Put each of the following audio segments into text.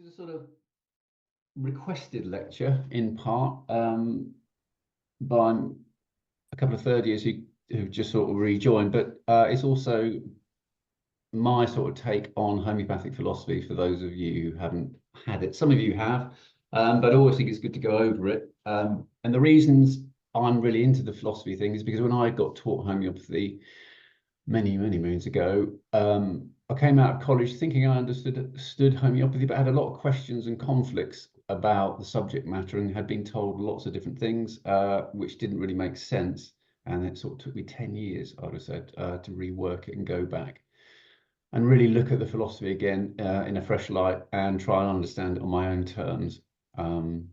a sort of requested lecture in part by a couple of third years who've just sort of rejoined, but it's also my sort of take on homeopathic philosophy for those of you who haven't had it. Some of you have, but I always think it's good to go over it. And the reasons I'm really into the philosophy thing is because when I got taught homeopathy many moons ago, I came out of college thinking I understood homeopathy, but had a lot of questions and conflicts about the subject matter and had been told lots of different things, which didn't really make sense. And it sort of took me 10 years, I would have said, to rework it and go back and really look at the philosophy again in a fresh light and try and understand it on my own terms. And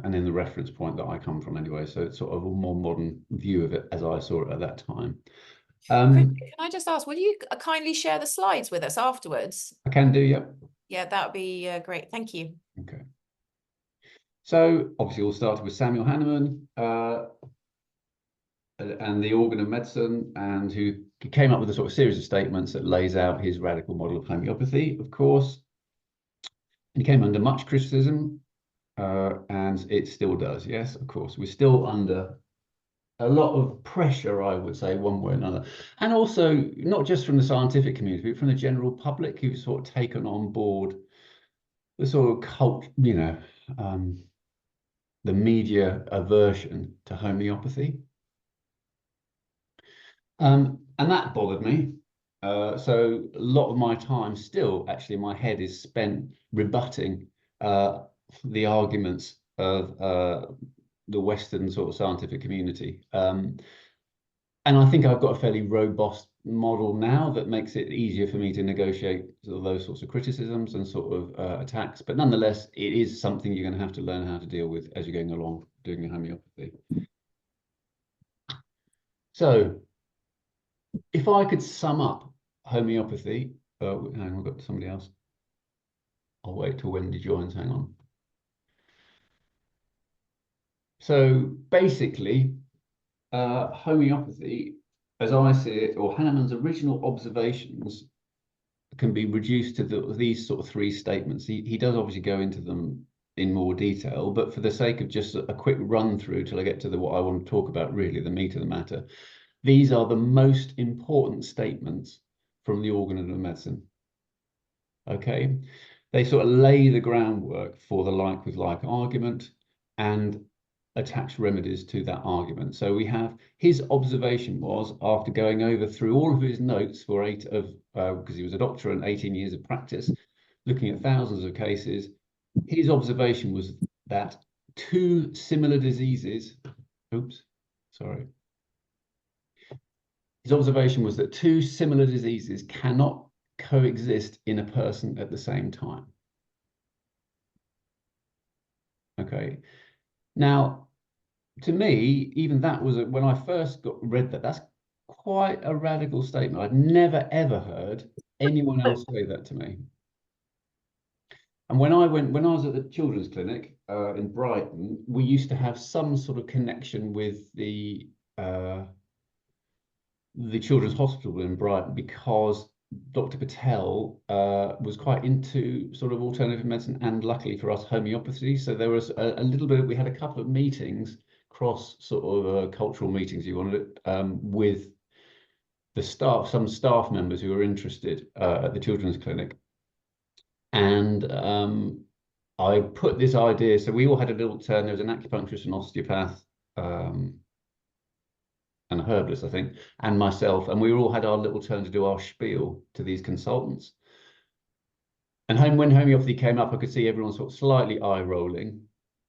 in the reference point that I come from anyway. So it's sort of a more modern view of it as I saw it at that time. Can I just ask, will you kindly share the slides with us afterwards? I can do, yeah. Yeah, that would be great. Thank you. Okay. So obviously all started with Samuel Hahnemann and the organ of medicine, and who came up with a sort of series of statements that lays out his radical model of homeopathy, of course. And he came under much criticism, and it still does, yes, of course. We're still under a lot of pressure, I would say, one way or another. And also, not just from the scientific community, but from the general public who've sort of taken on board the sort of cult, the media aversion to homeopathy. And that bothered me. So a lot of my time still, actually, in my head is spent rebutting the arguments of the Western sort of scientific community. And I think I've got a fairly robust model now that makes it easier for me to negotiate sort of those sorts of criticisms and sort of attacks. But nonetheless, it is something you're going to have to learn how to deal with as you're going along doing the homeopathy. So if I could sum up homeopathy, hang on, we've got somebody else. I'll wait till Wendy joins, hang on. So basically, homeopathy, as I see it, or Hahnemann's original observations, can be reduced to these sort of three statements. He does obviously go into them in more detail, but for the sake of just a quick run through till I get to what I want to talk about, really, the meat of the matter. These are the most important statements from the organ of medicine. Okay, they sort of lay the groundwork for the like with like argument and attach remedies to that argument. So we have his observation was, after going over through all of his notes for because he was a doctor and 18 years of practice, looking at thousands of cases, his observation was that two similar diseases, his observation was that two similar diseases cannot coexist in a person at the same time. Okay. Now, to me, even that was, when I first read that, that's quite a radical statement. I'd never, ever heard anyone else say that to me. And when I was at the children's clinic in Brighton, we used to have some sort of connection with the children's hospital in Brighton, because Dr. Patel was quite into sort of alternative medicine and, luckily for us, homeopathy. So there was a little bit, we had a couple of meetings, cross sort of cultural meetings, you wanted it, with the staff, some staff members who were interested at the children's clinic. And I put this idea, so we all had a little turn. There was an acupuncturist, an osteopath, and a herbalist, I think, and myself, and we all had our little turn to do our spiel to these consultants. And when homeopathy came up, I could see everyone sort of slightly eye rolling.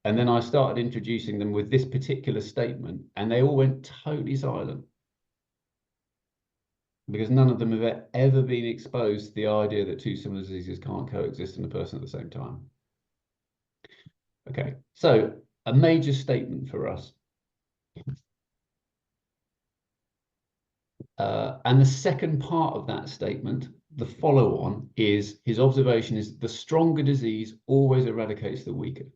And then I started introducing them with this particular statement, and they all went totally silent, because none of them have ever been exposed to the idea that two similar diseases can't coexist in a person at the same time. Okay, so a major statement for us. And the second part of that statement, the follow-on, is his observation is the stronger disease always eradicates the weaker.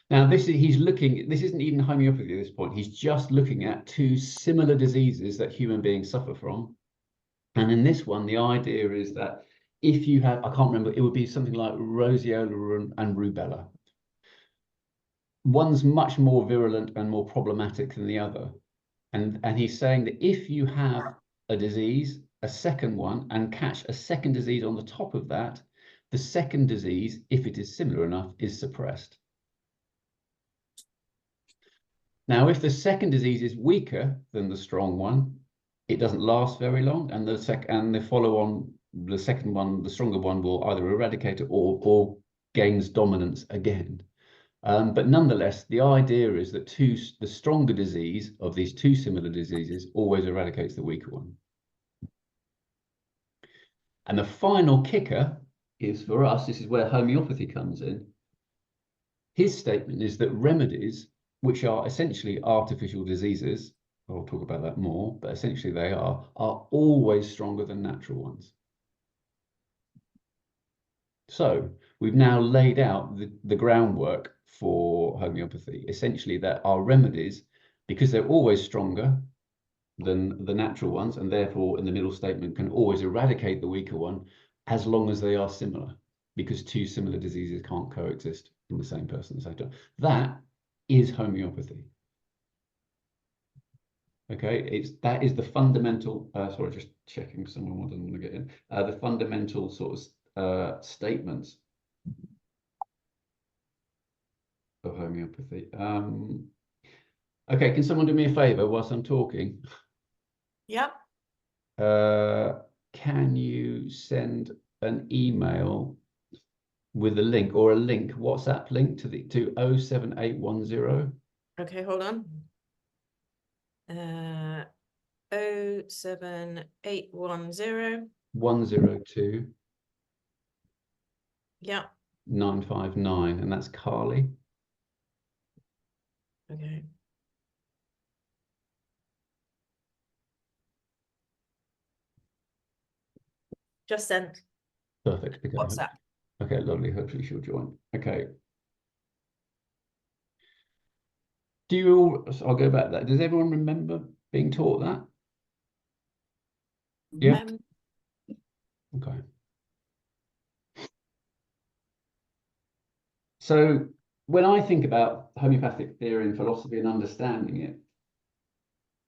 Now, this isn't even homeopathy at this point. He's just looking at two similar diseases that human beings suffer from. And in this one, the idea is that if you have, I can't remember, it would be something like roseola and rubella. One's much more virulent and more problematic than the other. And he's saying that if you have a disease, a second one, and catch a second disease on the top of that, the second disease, if it is similar enough, is suppressed. Now, if the second disease is weaker than the strong one, it doesn't last very long, and the second one, the stronger one, will either eradicate it or gains dominance again. But nonetheless, the idea is that the stronger disease of these two similar diseases always eradicates the weaker one. And the final kicker is, for us, this is where homeopathy comes in. His statement is that remedies, which are essentially artificial diseases, I'll talk about that more, but essentially they are always stronger than natural ones. So we've now laid out the groundwork for homeopathy, essentially that our remedies, because they're always stronger than the natural ones, and therefore in the middle statement can always eradicate the weaker one, as long as they are similar, because two similar diseases can't coexist in the same person at the same time. That is homeopathy. Okay, that is the fundamental, sorry, just checking someone doesn't want to get in, the fundamental sort of statements of homeopathy. Okay, can someone do me a favor whilst I'm talking? Yeah. Can you send an email with a link or a WhatsApp link to 07810? Okay, hold on. 07810. 102. Yeah. 959, and that's Carly. Okay. Just sent. Perfect. Okay. WhatsApp. Okay, lovely. Hopefully she'll join. Okay. Do you all, I'll go back to that. Does everyone remember being taught that? Yeah. Okay. So when I think about homeopathic theory and philosophy and understanding it,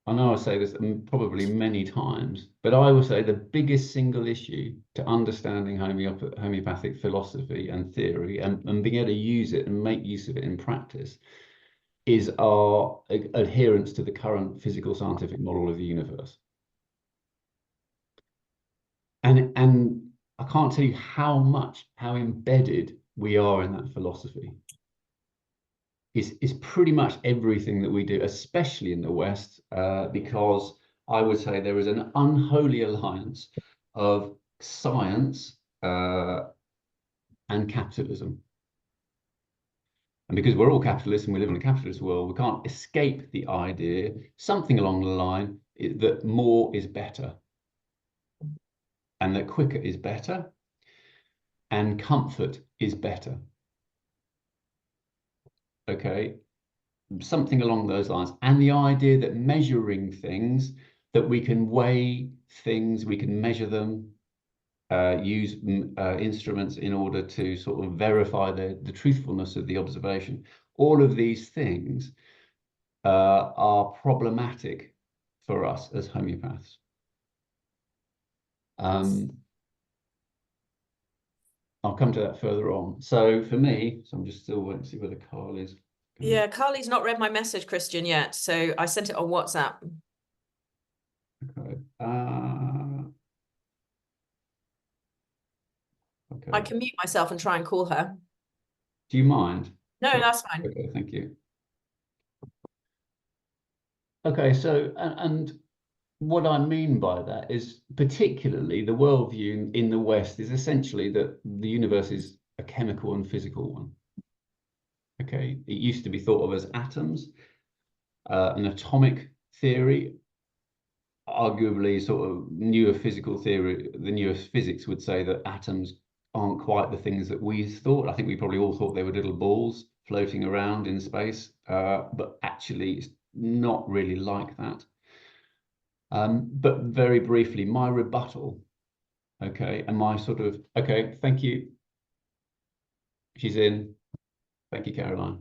I know I say this probably many times, but I will say the biggest single issue to understanding homeopathic philosophy and theory and being able to use it and make use of it in practice is our adherence to the current physical scientific model of the universe. And I can't tell you how embedded we are in that philosophy. Is pretty much everything that we do, especially in the West, because I would say there is an unholy alliance of science and capitalism. And because we're all capitalists and we live in a capitalist world, we can't escape the idea, something along the line, that more is better, and that quicker is better, and comfort is better. Okay, something along those lines. And the idea that measuring things, that we can weigh things, we can measure them, use instruments in order to sort of verify the truthfulness of the observation. All of these things are problematic for us as homeopaths. I'll come to that further on. So for me, so I'm just still waiting to see whether Carl is. Yeah, Carly's not read my message, Christian, yet. So I sent it on WhatsApp. Okay. Okay. I can mute myself and try and call her. Do you mind? No, that's fine. Okay, thank you. Okay, so and what I mean by that is particularly the worldview in the West is essentially that the universe is a chemical and physical one. Okay, it used to be thought of as atoms, an atomic theory, arguably sort of newer physical theory, the newer physics would say that atoms aren't quite the things that we thought. I think we probably all thought they were little balls floating around in space, but actually it's not really like that. But very briefly, my rebuttal Okay, and my sort of, okay, thank you. She's in. Thank you, Caroline.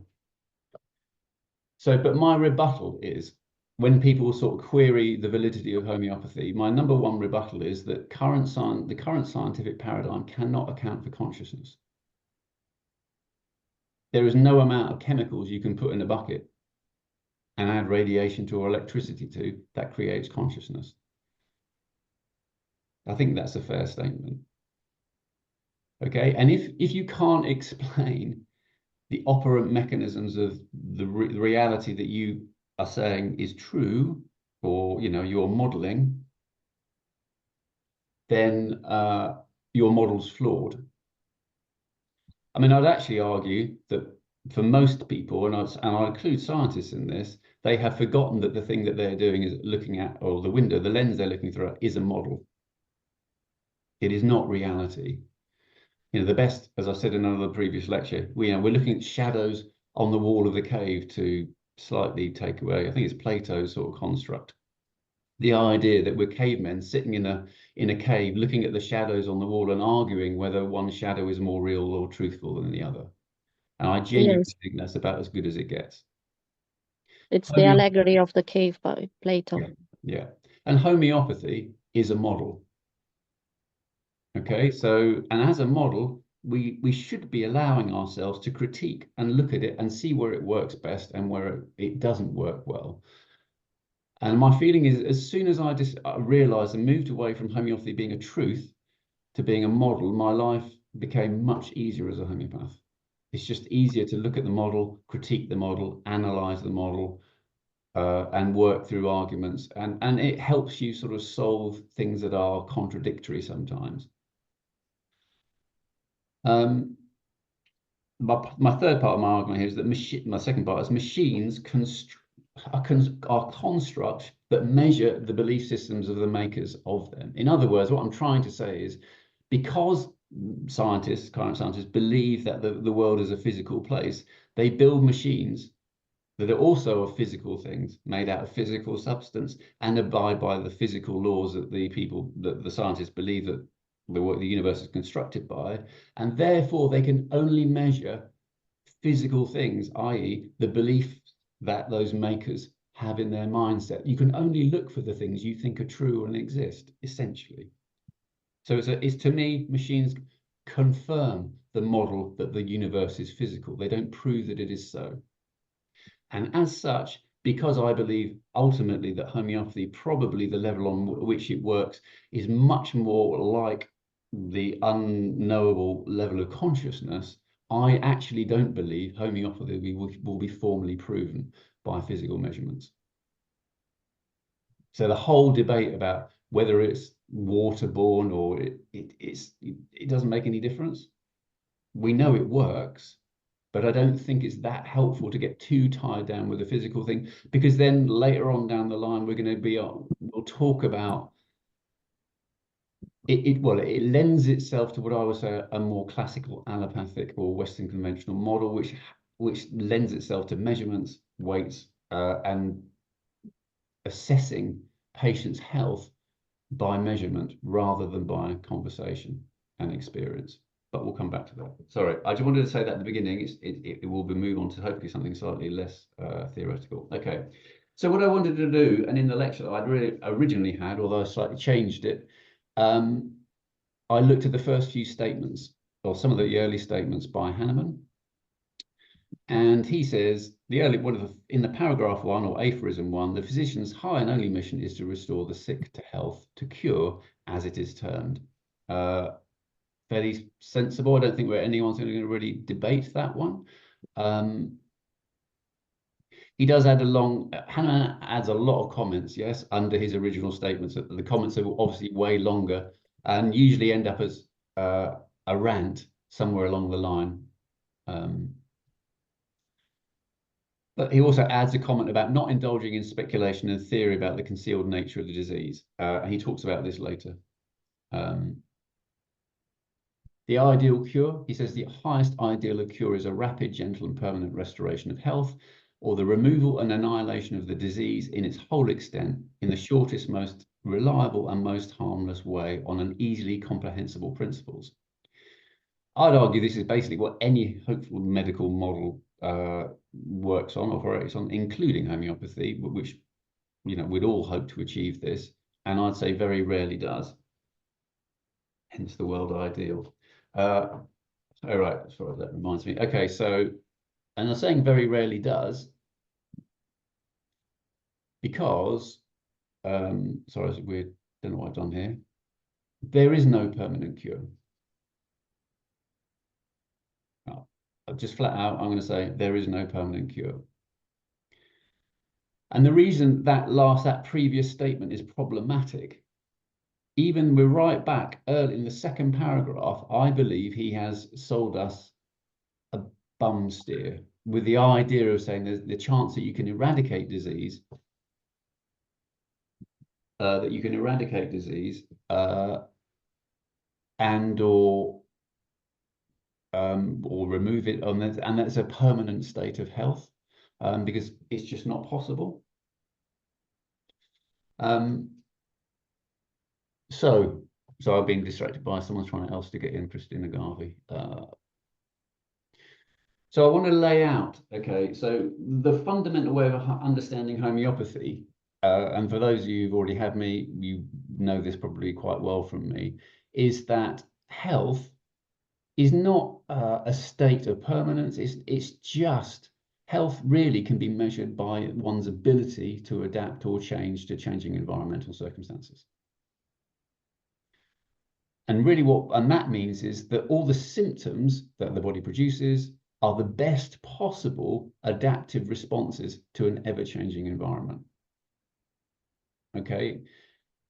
So, but my rebuttal is when people sort of query the validity of homeopathy, my number one rebuttal is that the current scientific paradigm cannot account for consciousness. There is no amount of chemicals you can put in a bucket and add radiation to or electricity to that creates consciousness. I think that's a fair statement. Okay, and if you can't explain the operant mechanisms of the reality that you are saying is true, or you're modeling, then your model's flawed. I mean, I'd actually argue that for most people, and I include scientists in this, they have forgotten that the thing that they're doing is looking at, or the lens they're looking through is a model. It is not reality. The best, as I said in another previous lecture, we're looking at shadows on the wall of the cave to slightly take away, I think it's Plato's sort of construct, the idea that we're cavemen sitting in a cave looking at the shadows on the wall and arguing whether one shadow is more real or truthful than the other. And I genuinely Yes, think that's about as good as it gets. it's the allegory of the cave by Plato. Yeah. And homeopathy is a model. Okay, so, and as a model, we should be allowing ourselves to critique and look at it and see where it works best and where it doesn't work well. And my feeling is, as soon as I realized and moved away from homeopathy being a truth to being a model, my life became much easier as a homeopath. It's just easier to look at the model, critique the model, analyze the model, and work through arguments. And it helps you sort of solve things that are contradictory sometimes. My third part of my argument here is that my second part is machines are constructs that measure the belief systems of the makers of them. In other words, what I'm trying to say is, because current scientists believe that the world is a physical place, they build machines that are also of physical things made out of physical substance and abide by the physical laws that the scientists believe that the universe is constructed by, and therefore they can only measure physical things, i.e. the belief that those makers have in their mindset. You can only look for the things you think are true and exist, essentially. So it's to me, machines confirm the model that the universe is physical. They don't prove that it is so. And as such, because I believe ultimately that homeopathy, probably the level on which it works, is much more like the unknowable level of consciousness, I actually don't believe homeopathy will be formally proven by physical measurements. So the whole debate about whether it's waterborne or it doesn't make any difference. We know it works, but I don't think it's that helpful to get too tied down with the physical thing, because then later on down the line, we'll talk about it. Well, it lends itself to what I would say a more classical allopathic or Western conventional model, which lends itself to measurements, weights, and assessing patients' health by measurement rather than by conversation and experience. But we'll come back to that. Sorry, I just wanted to say that at the beginning. It will be move on to hopefully something slightly less theoretical. Okay, so what I wanted to do, and in the lecture that I'd really originally had, although I slightly changed it, I looked at the first few statements, or some of the early statements by Hahnemann. And he says, in the paragraph 1 or aphorism 1, the physician's high and only mission is to restore the sick to health, to cure, as it is termed. Fairly sensible. I don't think anyone's going to really debate that one. He does add Hahnemann adds a lot of comments, yes, under his original statements. The comments are obviously way longer and usually end up as a rant somewhere along the line. But he also adds a comment about not indulging in speculation and theory about the concealed nature of the disease. And he talks about this later. The ideal cure, he says, the highest ideal of cure is a rapid, gentle, and permanent restoration of health, or the removal and annihilation of the disease in its whole extent in the shortest, most reliable and most harmless way on an easily comprehensible principles. I'd argue this is basically what any hopeful medical model works on, operates on, including homeopathy, which, you know, we'd all hope to achieve this, and I'd say very rarely does. Hence the world ideal. All right, sorry, that reminds me. Okay, so, and I'm saying very rarely does because, sorry, it's weird, don't know what I've done here. There is no permanent cure. No, just flat out, I'm going to say there is no permanent cure. And the reason that previous statement is problematic, even we're right back early in the second paragraph, I believe he has sold us a bum steer with the idea of saying there's the chance that you can eradicate disease, and or remove it on that, and that's a permanent state of health, because it's just not possible. So I've been distracted by someone trying else to get interested in agave. So I want to lay out, okay, so the fundamental way of understanding homeopathy, and for those of you who've already had me, you know this probably quite well from me, is that health is not a state of permanence. It's just health really can be measured by one's ability to adapt or change to changing environmental circumstances. And really and that means is that all the symptoms that the body produces are the best possible adaptive responses to an ever-changing environment. Okay,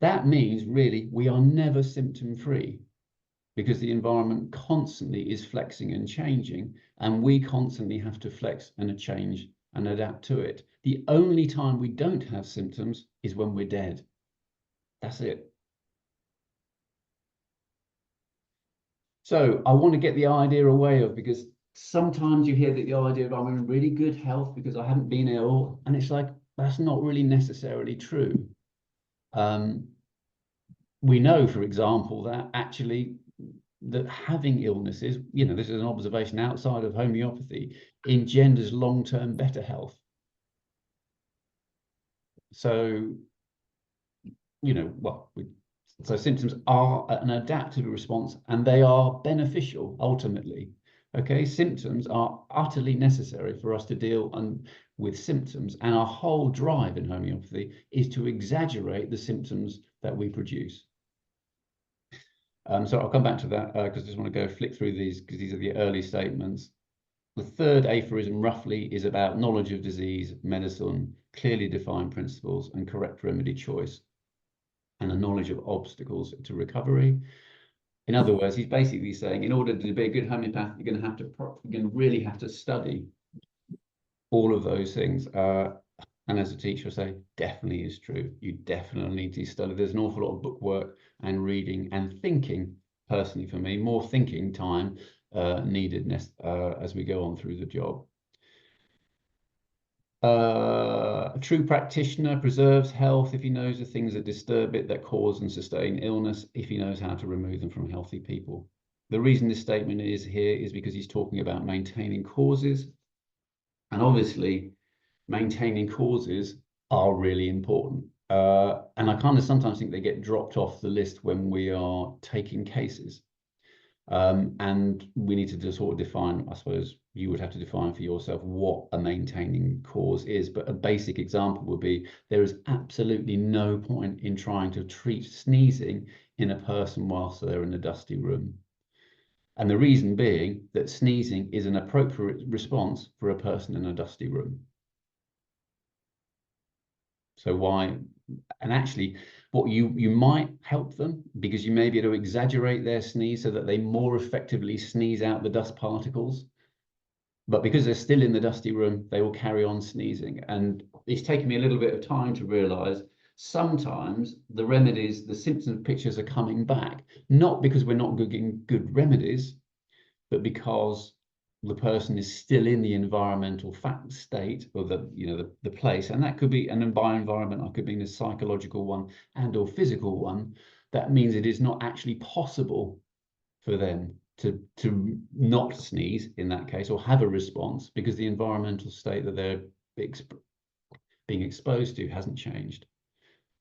that means really we are never symptom-free because the environment constantly is flexing and changing, and we constantly have to flex and change and adapt to it. The only time we don't have symptoms is when we're dead. That's it. So I want to get the idea away of, because sometimes you hear that the idea of I'm in really good health because I haven't been ill, and it's like, that's not really necessarily true. We know, for example, that actually that having illnesses, you know, this is an observation outside of homeopathy, engenders long-term better health. So, you know, well, so symptoms are an adaptive response, and they are beneficial ultimately. Okay, symptoms are utterly necessary for us to deal with symptoms, and our whole drive in homeopathy is to exaggerate the symptoms that we produce. So I'll come back to that because I just want to go flick through these because these are the early statements. The third aphorism roughly is about knowledge of disease, medicine, clearly defined principles, and correct remedy choice, and a knowledge of obstacles to recovery. In other words, he's basically saying, in order to be a good homeopath, you're going to really have to study all of those things. And as a teacher, I say, definitely is true. You definitely need to study. There's an awful lot of book work and reading and thinking. Personally, for me, more thinking time needed as we go on through the job. A true practitioner preserves health if he knows the things that disturb it, that cause and sustain illness, if he knows how to remove them from healthy people. The reason this statement is here is because he's talking about maintaining causes. And obviously, maintaining causes are really important. And I kind of sometimes think they get dropped off the list when we are taking cases. And we need to sort of define, I suppose you would have to define for yourself what a maintaining cause is. But a basic example would be there is absolutely no point in trying to treat sneezing in a person whilst they're in a dusty room. And the reason being that sneezing is an appropriate response for a person in a dusty room. So why? And actually, what you might help them because you may be able to exaggerate their sneeze so that they more effectively sneeze out the dust particles. But because they're still in the dusty room, they will carry on sneezing. And it's taken me a little bit of time to realize sometimes the remedies, the symptom pictures are coming back, not because we're not getting good remedies, but because the person is still in the environmental fact state, or the place, and that could be, and by environment I could mean a psychological one and or physical one. That means it is not actually possible for them to not sneeze in that case, or have a response, because the environmental state that they're being exposed to hasn't changed.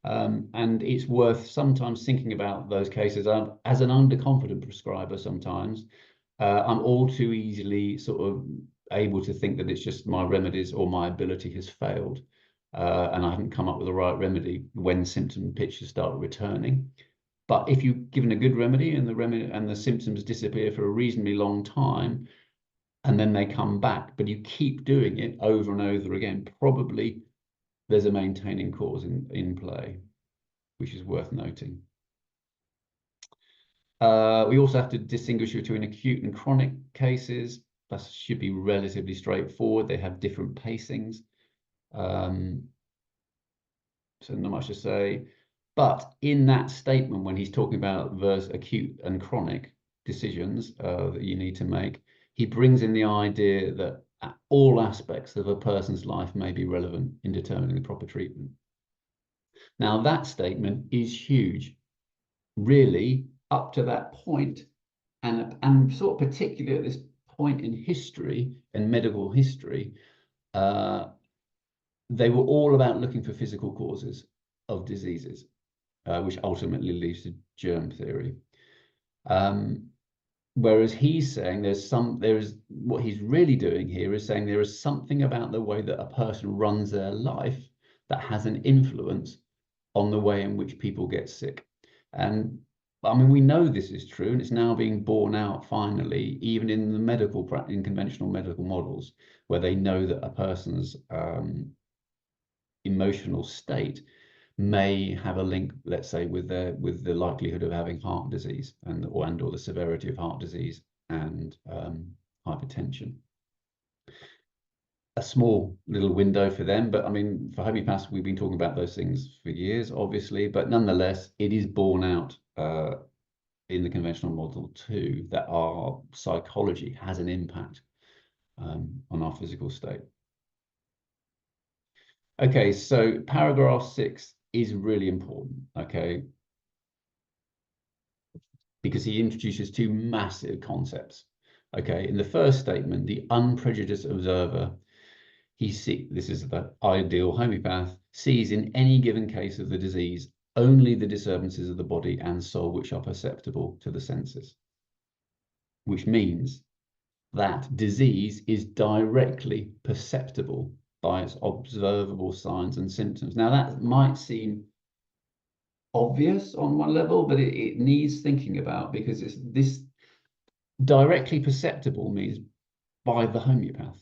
And it's worth sometimes thinking about those cases. As an underconfident prescriber, sometimes I'm all too easily sort of able to think that it's just my remedies or my ability has failed, and I haven't come up with the right remedy when symptom pictures start returning. But if you've given a good remedy and the symptoms disappear for a reasonably long time, and then they come back, but you keep doing it over and over again, probably there's a maintaining cause in play, which is worth noting. We also have to distinguish between acute and chronic cases. That should be relatively straightforward. They have different pacings. So not much to say. But in that statement, when he's talking about acute and chronic decisions that you need to make, he brings in the idea that all aspects of a person's life may be relevant in determining the proper treatment. Now, that statement is huge. Really, up to that point, and sort of particularly at this point in history, in medical history, they were all about looking for physical causes of diseases, which ultimately leads to germ theory. Whereas he's saying what he's really doing here is saying there is something about the way that a person runs their life that has an influence on the way in which people get sick. And I mean, we know this is true, and it's now being borne out finally, even in in conventional medical models, where they know that a person's emotional state may have a link, let's say, with the likelihood of having heart disease or the severity of heart disease and hypertension. A small little window for them, but I mean, for homeopaths, we've been talking about those things for years, obviously, but nonetheless, it is borne out in the conventional model too, that our psychology has an impact on our physical state. Okay, so paragraph 6 is really important, okay, because he introduces two massive concepts. Okay, in the first statement, the unprejudiced observer, this is the ideal homeopath, sees in any given case of the disease only the disturbances of the body and soul which are perceptible to the senses, which means that disease is directly perceptible by its observable signs and symptoms. Now, that might seem obvious on one level, but it needs thinking about, because this directly perceptible means by the homeopath.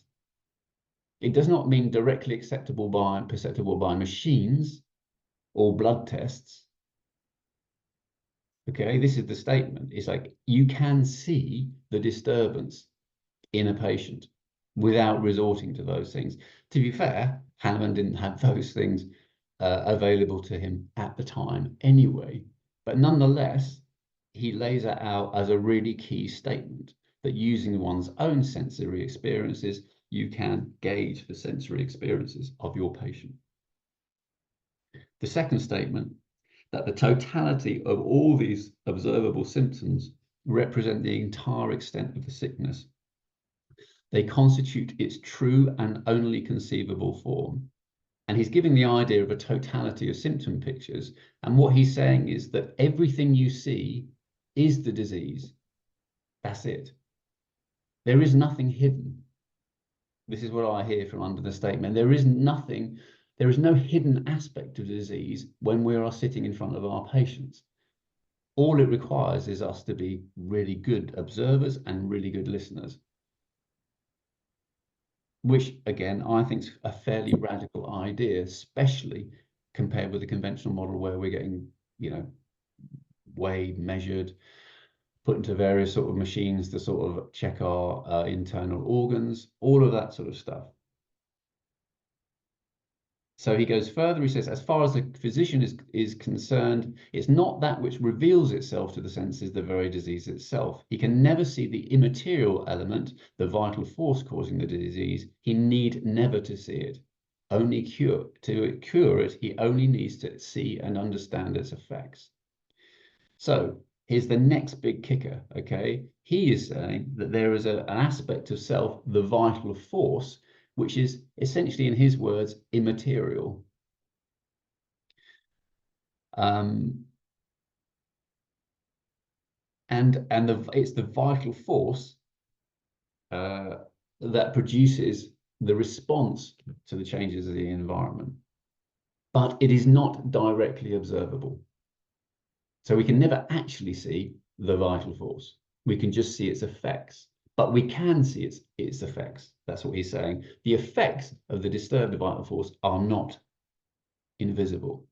It does not mean directly perceptible by machines or blood tests. Okay, this is the statement. It's like you can see the disturbance in a patient without resorting to those things. To be fair, Hahnemann didn't have those things available to him at the time anyway, but nonetheless, he lays it out as a really key statement that using one's own sensory experiences, you can gauge the sensory experiences of your patient. The second statement, that the totality of all these observable symptoms represent the entire extent of the sickness. They constitute its true and only conceivable form. And he's giving the idea of a totality of symptom pictures. And what he's saying is that everything you see is the disease. That's it. There is nothing hidden. This is what I hear from under the statement. There is no hidden aspect of the disease when we are sitting in front of our patients. All it requires is us to be really good observers and really good listeners, which again, I think is a fairly radical idea, especially compared with the conventional model where we're getting, weighed, measured, put into various sort of machines to sort of check our internal organs, all of that sort of stuff. So he goes further, he says, as far as the physician is concerned, it's not that which reveals itself to the senses, the very disease itself. He can never see the immaterial element, the vital force causing the disease. He need never to see it. Only to cure it, he only needs to see and understand its effects. So here's the next big kicker, okay? He is saying that there is an aspect of self, the vital force, which is essentially, in his words, immaterial. It's the vital force that produces the response to the changes of the environment, but it is not directly observable. So we can never actually see the vital force. We can just see its effects, but we can see its effects. That's what he's saying. The effects of the disturbed vital force are not invisible.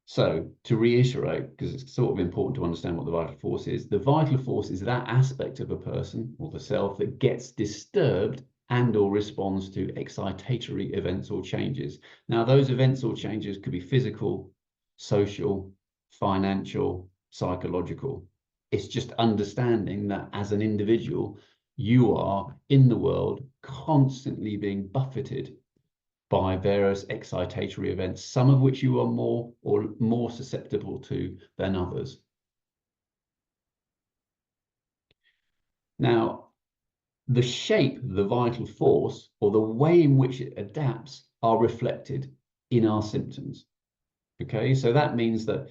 So to reiterate, because it's sort of important to understand what the vital force is, the vital force is that aspect of a person or the self that gets disturbed and or responds to excitatory events or changes. Now, those events or changes could be physical, social, financial, psychological. It's just understanding that as an individual, you are in the world constantly being buffeted by various excitatory events, some of which you are more susceptible to than others. Now, the shape, the vital force, or the way in which it adapts are reflected in our symptoms. Okay, so that means that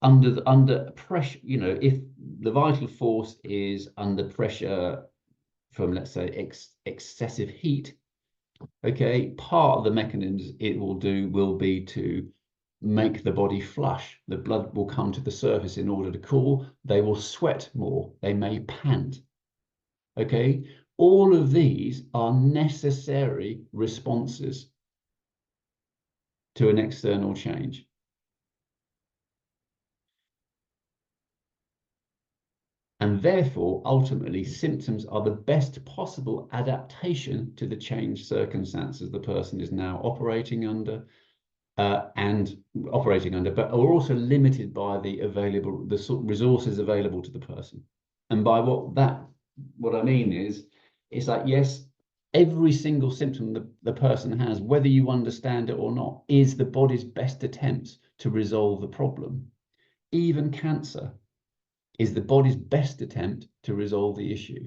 under pressure, you know, if the vital force is under pressure from, let's say, excessive heat, okay, part of the mechanisms it will do will be to make the body flush. The blood will come to the surface in order to cool. They will sweat more. They may pant. Okay, all of these are necessary responses to an external change. And therefore, ultimately, symptoms are the best possible adaptation to the changed circumstances the person is now operating under, but are also limited by the resources available to the person. And by what I mean is, it's like, yes, every single symptom the person has, whether you understand it or not, is the body's best attempts to resolve the problem. Even cancer is the body's best attempt to resolve the issue.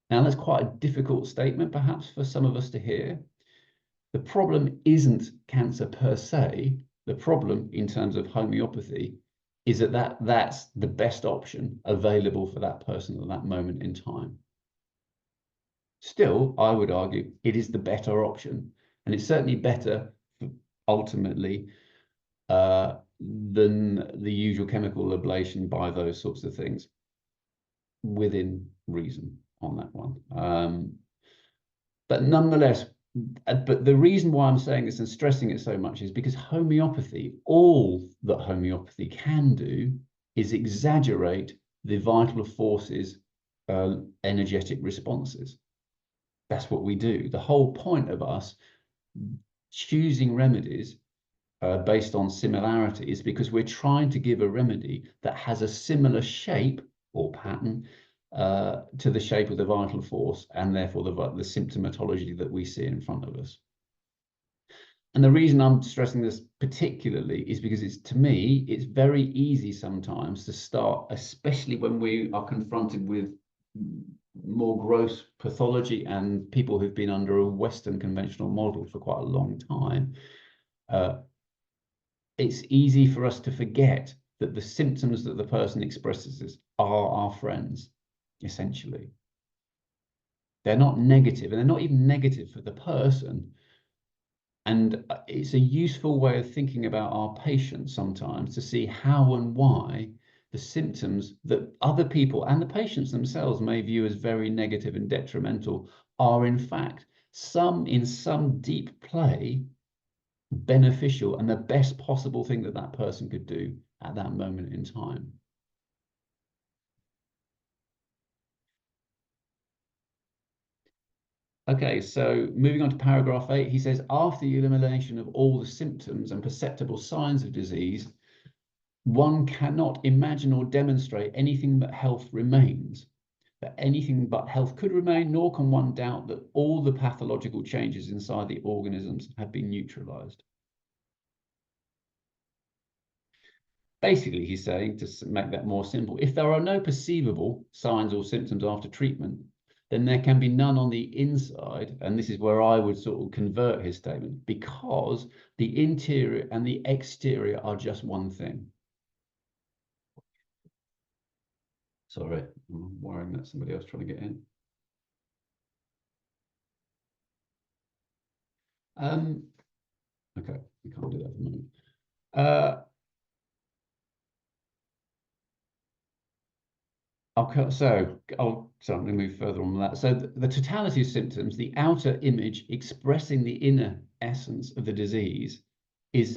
Now, that's quite a difficult statement, perhaps, for some of us to hear. The problem isn't cancer per se. The problem, in terms of homeopathy, is that's the best option available for that person at that moment in time. Still, I would argue it is the better option, and it's certainly better ultimately than the usual chemical ablation by those sorts of things, within reason on that one. But nonetheless, but the reason why I'm saying this and stressing it so much is because homeopathy, all that homeopathy can do is exaggerate the vital forces, energetic responses. That's what we do. The whole point of us choosing remedies based on similarity is because we're trying to give a remedy that has a similar shape or pattern to the shape of the vital force, and therefore the symptomatology that we see in front of us. And the reason I'm stressing this particularly is because to me, it's very easy sometimes to start, especially when we are confronted with more gross pathology and people who've been under a Western conventional model for quite a long time. It's easy for us to forget that the symptoms that the person expresses are our friends, essentially. They're not negative, and they're not even negative for the person. And it's a useful way of thinking about our patients sometimes to see how and why the symptoms that other people and the patients themselves may view as very negative and detrimental are in fact in some deep play beneficial and the best possible thing that person could do at that moment in time. Okay, so moving on to paragraph 8, he says, after the elimination of all the symptoms and perceptible signs of disease, one cannot imagine or demonstrate anything but health remains, that anything but health could remain, nor can one doubt that all the pathological changes inside the organisms have been neutralized. Basically, he's saying, to make that more simple, if there are no perceivable signs or symptoms after treatment, then there can be none on the inside. And this is where I would sort of convert his statement, because the interior and the exterior are just one thing. Sorry, I'm worrying that somebody else trying to get in. Okay, we can't do that for the moment. So I'm going to move further on that. So the totality of symptoms, the outer image expressing the inner essence of the disease,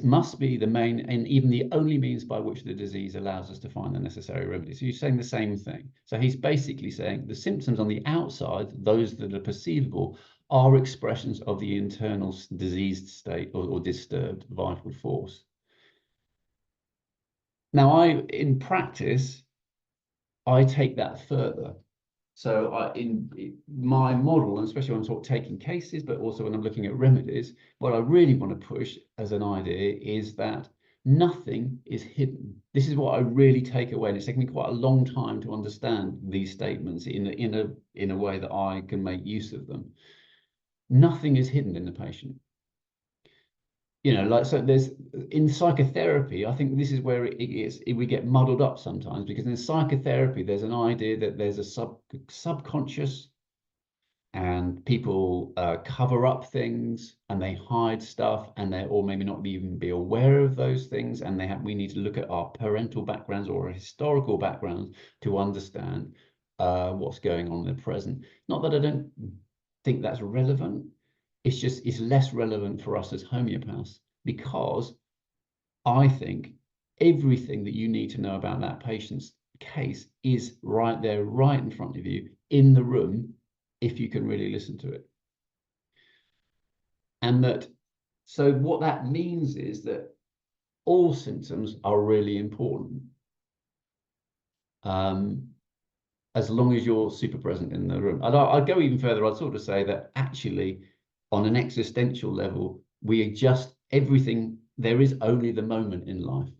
must be the main and even the only means by which the disease allows us to find the necessary remedy. So you're saying the same thing. So he's basically saying the symptoms on the outside, those that are perceivable, are expressions of the internal diseased state or disturbed vital force. Now, in practice, I take that further. So in my model, and especially when I'm sort of taking cases, but also when I'm looking at remedies, what I really want to push as an idea is that nothing is hidden. This is what I really take away. And it's taken me quite a long time to understand these statements in a way that I can make use of them. Nothing is hidden in the patient. You know, like, so there's in psychotherapy, I think this is where we get muddled up sometimes, because in psychotherapy, there's an idea that there's a subconscious, and people cover up things and they hide stuff, and or maybe not even be aware of those things. And we need to look at our parental backgrounds or historical backgrounds to understand what's going on in the present. Not that I don't think that's relevant. It's just, it's less relevant for us as homeopaths, because I think everything that you need to know about that patient's case is right there, right in front of you in the room, if you can really listen to it. And so what that means is that all symptoms are really important. As long as you're super present in the room. I'd go even further. I'd sort of say that actually, on an existential level, we adjust everything. There is only the moment in life,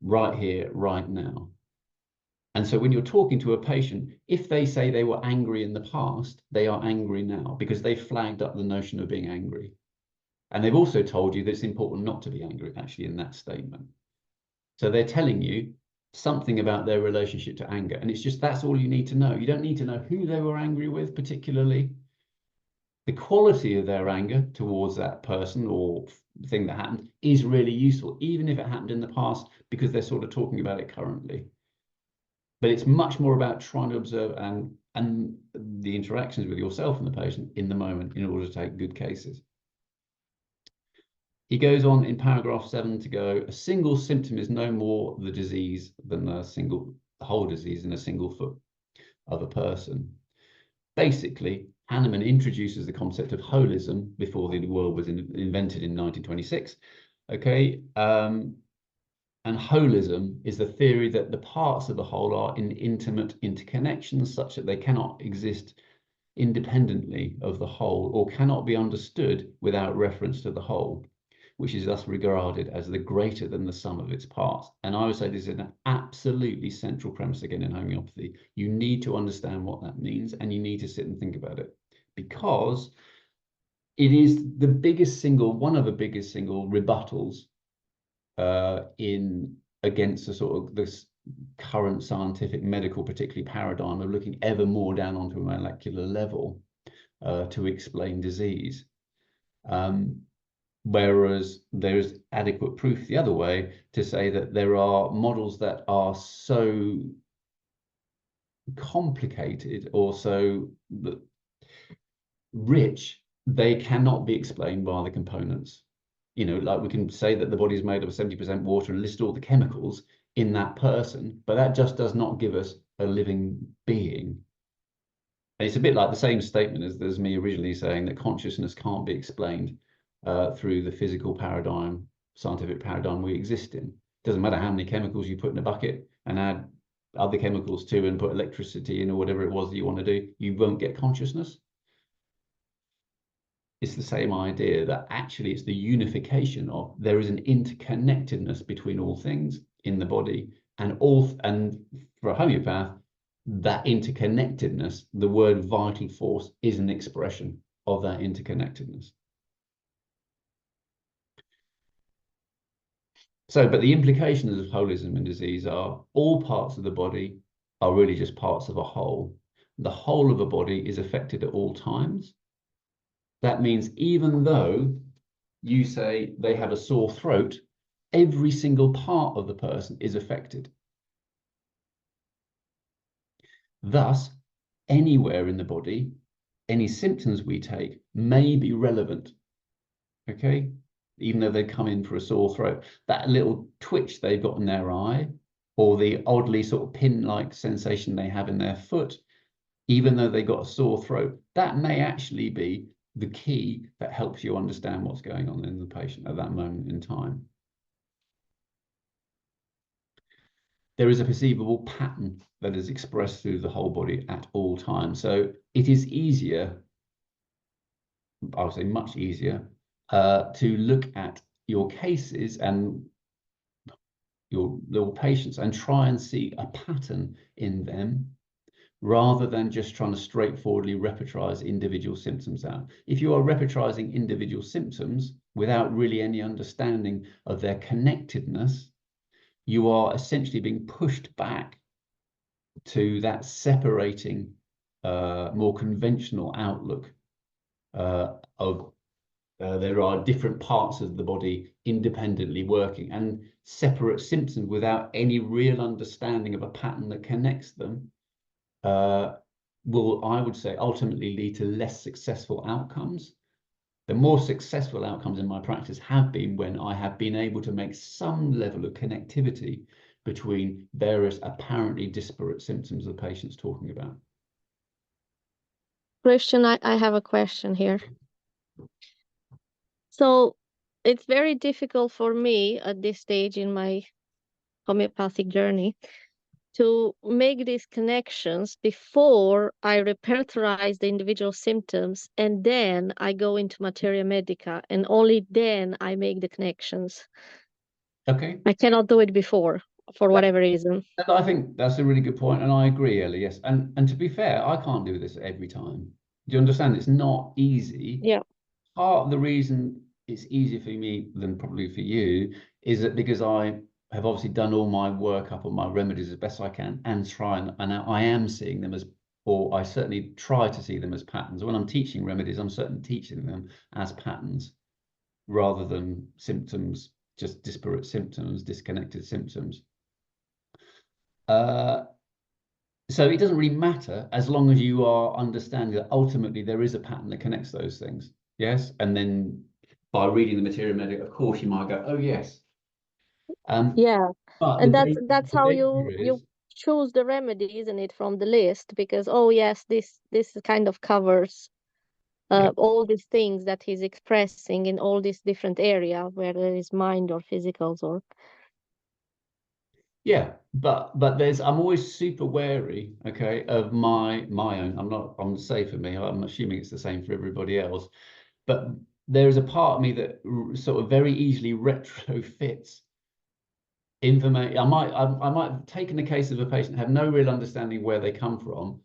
right here, right now. And so when you're talking to a patient, if they say they were angry in the past, they are angry now, because they flagged up the notion of being angry. And they've also told you that it's important not to be angry, actually, in that statement. So they're telling you something about their relationship to anger. And it's just, that's all you need to know. You don't need to know who they were angry with particularly. The quality of their anger towards that person or thing that happened is really useful, even if it happened in the past, because they're sort of talking about it currently. But it's much more about trying to observe and the interactions with yourself and the patient in the moment in order to take good cases. He goes on in paragraph 7 to go, a single symptom is no more the disease than the whole disease in a single foot of a person. Basically, Hahnemann introduces the concept of holism before the world was invented in 1926. Okay, and holism is the theory that the parts of the whole are in intimate interconnections such that they cannot exist independently of the whole, or cannot be understood without reference to the whole, which is thus regarded as the greater than the sum of its parts. And I would say this is an absolutely central premise again in homeopathy. You need to understand what that means, and you need to sit and think about it, because it is one of the biggest single rebuttals against the sort of this current scientific medical, particularly paradigm of looking ever more down onto a molecular level to explain disease. Whereas there's adequate proof the other way to say that there are models that are so complicated or so rich, they cannot be explained by the components. You know, like we can say that the body is made of 70% water and list all the chemicals in that person, but that just does not give us a living being. it's a bit like the same statement as me originally saying that consciousness can't be explained through the physical paradigm, scientific paradigm we exist in. It doesn't matter how many chemicals you put in a bucket and add other chemicals to and put electricity in or whatever it was that you want to do, you won't get consciousness. It's the same idea that actually it's the unification of, there is an interconnectedness between all things in the body, and for a homeopath, that interconnectedness, the word vital force, is an expression of that interconnectedness. So, but the implications of holism and disease are all parts of the body are really just parts of a whole. The whole of a body is affected at all times. That means even though you say they have a sore throat, every single part of the person is affected. Thus, anywhere in the body, any symptoms we take may be relevant, okay? Even though they come in for a sore throat. That little twitch they've got in their eye, or the oddly sort of pin-like sensation they have in their foot, even though they got a sore throat, that may actually be the key that helps you understand what's going on in the patient at that moment in time. There is a perceivable pattern that is expressed through the whole body at all times. So it is easier, I would say much easier, to look at your cases and your little patients and try and see a pattern in them, rather than just trying to straightforwardly repertorize individual symptoms out. If you are repertorizing individual symptoms without really any understanding of their connectedness, you are essentially being pushed back to that separating, more conventional outlook of there are different parts of the body independently working, and separate symptoms without any real understanding of a pattern that connects them will, I would say, ultimately lead to less successful outcomes. The more successful outcomes in my practice have been when I have been able to make some level of connectivity between various apparently disparate symptoms the patient's talking about. Christian, I have a question here. So it's very difficult for me at this stage in my homeopathic journey to make these connections before I repertorize the individual symptoms, and then I go into materia medica, and only then I make the connections. Okay. I cannot do it before, for whatever reason. And I think that's a really good point, and I agree, Ellie. Yes, and to be fair, I can't do this every time. Do you understand? It's not easy. Yeah. Part of the reason it's easier for me than probably for you is that because I have obviously done all my work up on my remedies as best I can, and I am seeing them as, or I certainly try to see them as patterns. When I'm teaching remedies, I'm certainly teaching them as patterns rather than symptoms, just disparate symptoms, disconnected symptoms. So it doesn't really matter as long as you are understanding that ultimately there is a pattern that connects those things. Yes. And then by reading the materia medica, of course, you might go, oh, yes. Yeah. But And the that's how danger you is, choose the remedy, isn't it, from the list? Because, oh yes, this kind of covers yeah, all these things that he's expressing in all these different area, whether it is mind or physicals or. yeah. But I'm always super wary, okay, of my own. I'm safe for me. I'm assuming it's the same for everybody else. But there is a part of me that sort of very easily retrofits information. I might have taken the case of a patient, have no real understanding where they come from,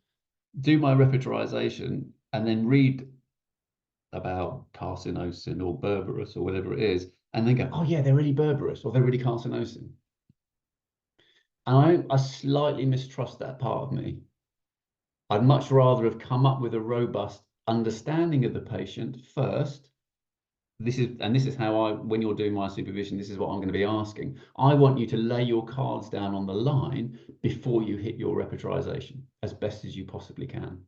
do my repertorization, and then read about carcinosin or berberis or whatever it is, and then go, oh yeah, they're really berberis or they're really carcinosin. And I slightly mistrust that part of me. I'd much rather have come up with a robust understanding of the patient first. This is how when you're doing my supervision, this is what I'm going to be asking. I want you to lay your cards down on the line before you hit your repertorization as best as you possibly can.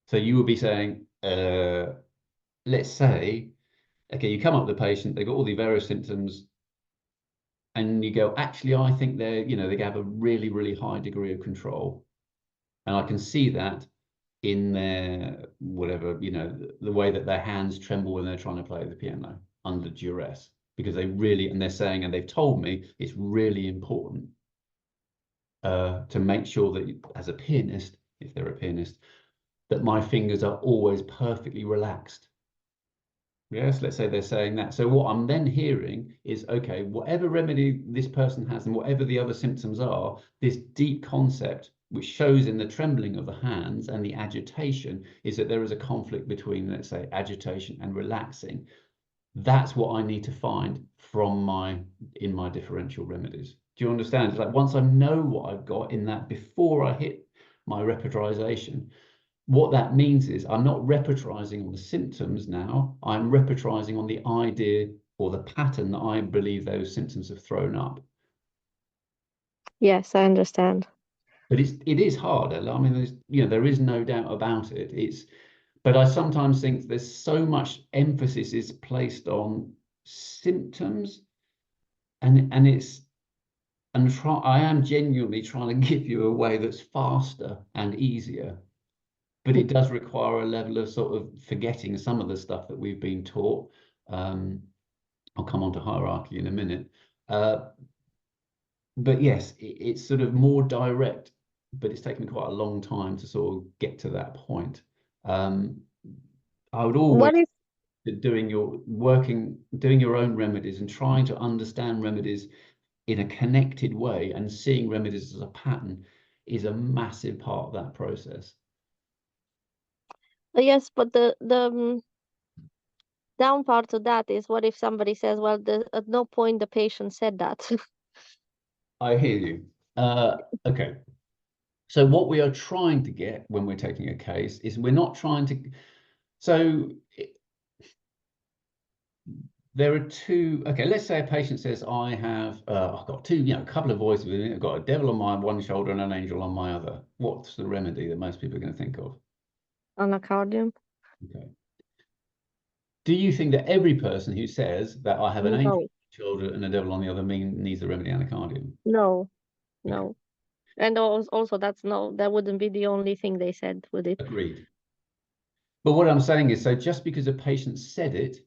So you will be saying, let's say, okay, you come up with the patient, they've got all the various symptoms, and you go, actually, I think they have a really, really high degree of control. And I can see that in their, whatever, you know, the way that their hands tremble when they're trying to play the piano under duress, because they really, and they're saying, and they've told me it's really important to make sure that as a pianist, if they're a pianist, that my fingers are always perfectly relaxed. Yes, let's say they're saying that. So what I'm then hearing is, okay, whatever remedy this person has and whatever the other symptoms are, this deep concept, which shows in the trembling of the hands and the agitation, is that there is a conflict between, let's say, agitation and relaxing. That's what I need to find from in my differential remedies. Do you understand? It's like once I know what I've got in that before I hit my repertorization, what that means is I'm not repertorizing on the symptoms now, I'm repertorizing on the idea or the pattern that I believe those symptoms have thrown up. Yes, I understand. But it is hard, Ella. I mean, there is no doubt about it. But I sometimes think there's so much emphasis is placed on symptoms, and I am genuinely trying to give you a way that's faster and easier. But it does require a level of sort of forgetting some of the stuff that we've been taught. I'll come on to hierarchy in a minute. But yes, it's sort of more direct, but it's taken me quite a long time to sort of get to that point. I would always What is doing your own remedies and trying to understand remedies in a connected way and seeing remedies as a pattern is a massive part of that process. yes, but the down part of that is, what if somebody says, well, at no point the patient said that. I hear you. Okay. So what we are trying to get when we're taking a case is we're not trying to. So there are two. Okay, let's say a patient says, I've got two, a couple of voices within it. I've got a devil on my one shoulder and an angel on my other. What's the remedy that most people are going to think of? Anacardium? Okay. Do you think that every person who says that I have an angel on No, my shoulder and a devil on the other needs the remedy anacardium? no, Okay. no. And also that wouldn't be the only thing they said, would it? Agreed. But what I'm saying is, so just because a patient said it,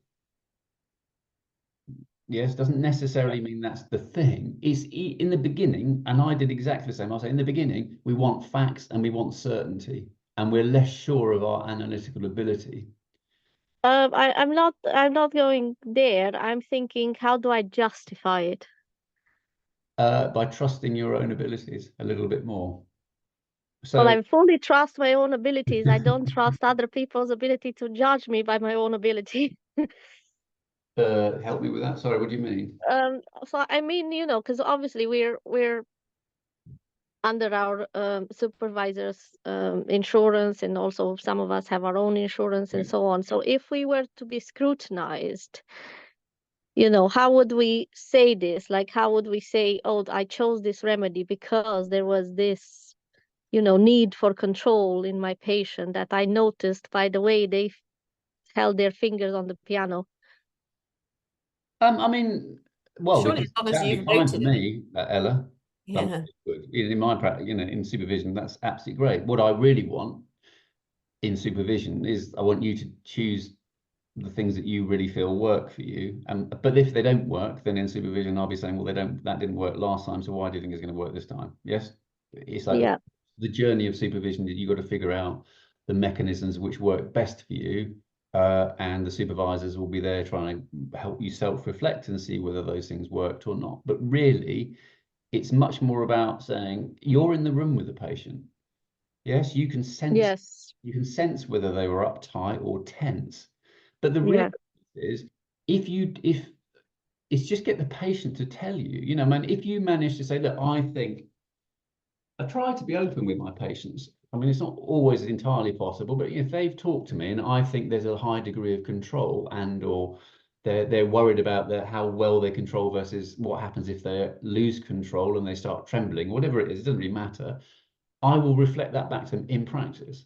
yes, doesn't necessarily mean that's the thing. It's in the beginning, and I did exactly the same. I'll say in the beginning, we want facts and we want certainty, and we're less sure of our analytical ability. I'm not going there. I'm thinking, how do I justify it? By trusting your own abilities a little bit more. Well, So I fully trust my own abilities. I don't trust other people's ability to judge me by my own ability. help me with that. Sorry, what do you mean? So I mean, because obviously we're under our supervisors' insurance, and also some of us have our own insurance and Right. so on. So if we were to be scrutinized, how would we say this? Like, how would we say, oh, I chose this remedy because there was this, need for control in my patient that I noticed by the way they held their fingers on the piano. I mean, well, Surely, because as long as that'd be you've fine for noted it. me, Ella. Yeah. In my practice, in supervision, that's absolutely great. What I really want in supervision is I want you to choose the things that you really feel work for you. But if they don't work, then in supervision, I'll be saying, well, that didn't work last time, so why do you think it's going to work this time? Yes, it's like Yeah. the journey of supervision that you've got to figure out the mechanisms which work best for you, and the supervisors will be there trying to help you self-reflect and see whether those things worked or not. But really, it's much more about saying you're in the room with the patient. Yes, you can Yes. sense whether they were uptight or tense. But the Yeah. reality is, if it's just get the patient to tell you, man, if you manage to say, look, I try to be open with my patients. I mean, it's not always entirely possible, but if they've talked to me and I think there's a high degree of control or they're worried about how well they control versus what happens if they lose control and they start trembling, whatever it is, it doesn't really matter. I will reflect that back to them in practice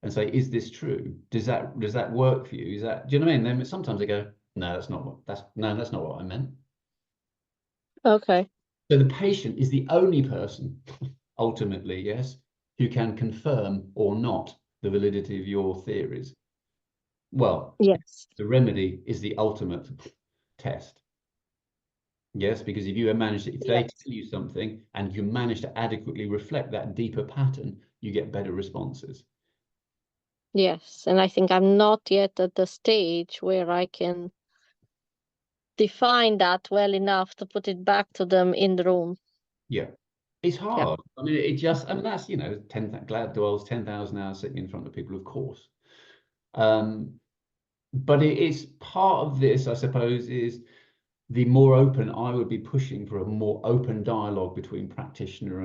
and say, is this true? Does that work for you? Do you know what I mean? Then sometimes they go, no, that's not what I meant. Okay. So the patient is the only person, ultimately, yes, who can confirm or not the validity of your theories. Well, Yes. the remedy is the ultimate test. Yes, because if you manage to, if they Yes. tell you something and you manage to adequately reflect that deeper pattern, you get better responses. Yes. And I think I'm not yet at the stage where I can define that well enough to put it back to them in the room. Yeah. It's Yeah. hard. I mean, it just, I mean, that's, you know, 10, glad dwells 10,000 hours sitting in front of people, of course. But it is part of this, I suppose, is the more open, I would be pushing for a more open dialogue between practitioner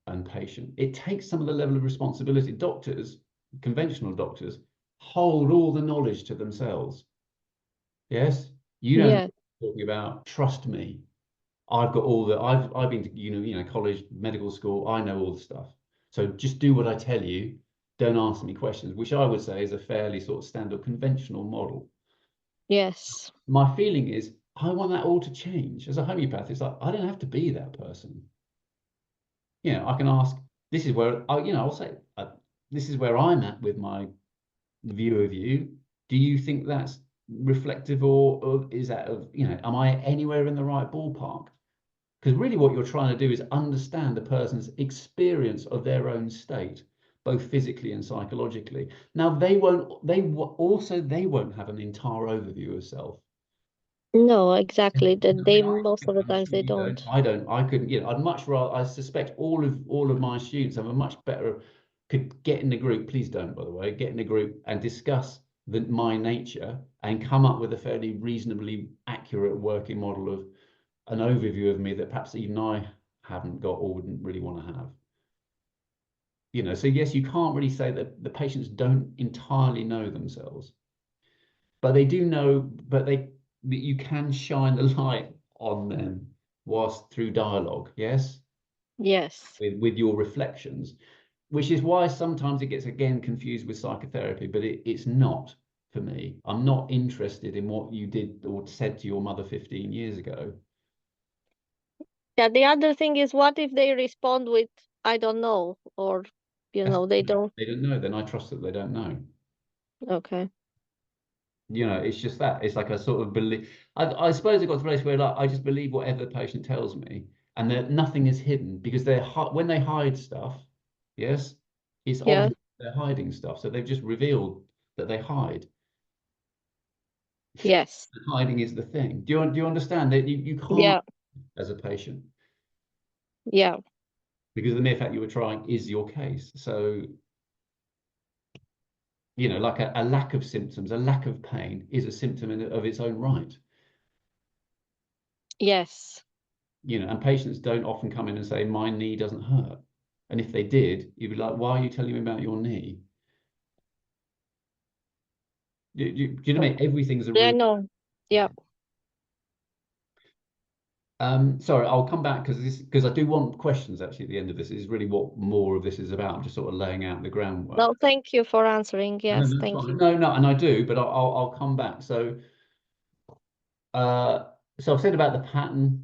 and patient. It takes some of the level of responsibility. Doctors, conventional doctors, hold all the knowledge to themselves. Yes, you don't know Yeah. what you're talking about. Trust me, I've got all the. I've been to college, medical school. I know all the stuff. So just do what I tell you. Don't ask me questions, which I would say is a fairly sort of standard conventional model. Yes. My feeling is I want that all to change. As a homeopath, it's like I don't have to be that person. I can ask. This is where I'll say this is where I'm at with my view of you. Do you think that's reflective, or is that am I anywhere in the right ballpark? Because really, what you're trying to do is understand the person's experience of their own state, both physically and psychologically. Now, they won't have an entire overview of self. No, exactly. I That they mean, most of the I'm times sure they you don't. don't. I don't. I couldn't. I'd much rather. I suspect all of my students have a much better. Could get in a group. Please don't, by the way. Get in a group and discuss my nature and come up with a fairly reasonably accurate working model of an overview of me that perhaps even I haven't got or wouldn't really want to have. So yes, you can't really say that the patients don't entirely know themselves, but they do know, but you can shine the light on them whilst through dialogue, yes, Yes. with your reflections, which is why sometimes it gets again confused with psychotherapy, but it's not for me. I'm not interested in what you did or said to your mother 15 years ago. Yeah, the other thing is, what if they respond with, I don't know, or, they don't. They don't know, then I trust that they don't know. Okay. It's just that. It's like a sort of belief. I suppose it got to a place where like I just believe whatever the patient tells me, and that nothing is hidden because when they hide stuff, yes, it's Yeah. obvious they're hiding stuff. So they've just revealed that they hide. Yes. Hiding is the thing. Do you understand that you can't Yeah. as a patient Yeah. because the mere fact you were trying is your case. So like a lack of symptoms, a lack of pain is a symptom of its own right. Yes. And patients don't often come in and say, my knee doesn't hurt. And if they did, you'd be like, why are you telling me about your knee? Do you know what I mean? Everything's a Yeah, root. no. Yeah. Sorry, I'll come back because I do want questions actually at the end of this. Is really what more of this is about. I'm just sort of laying out the groundwork. No, thank you for answering. No, Yes, that's thank fine. you. No, and I do, but I'll come back. Uh, so I've said about the pattern.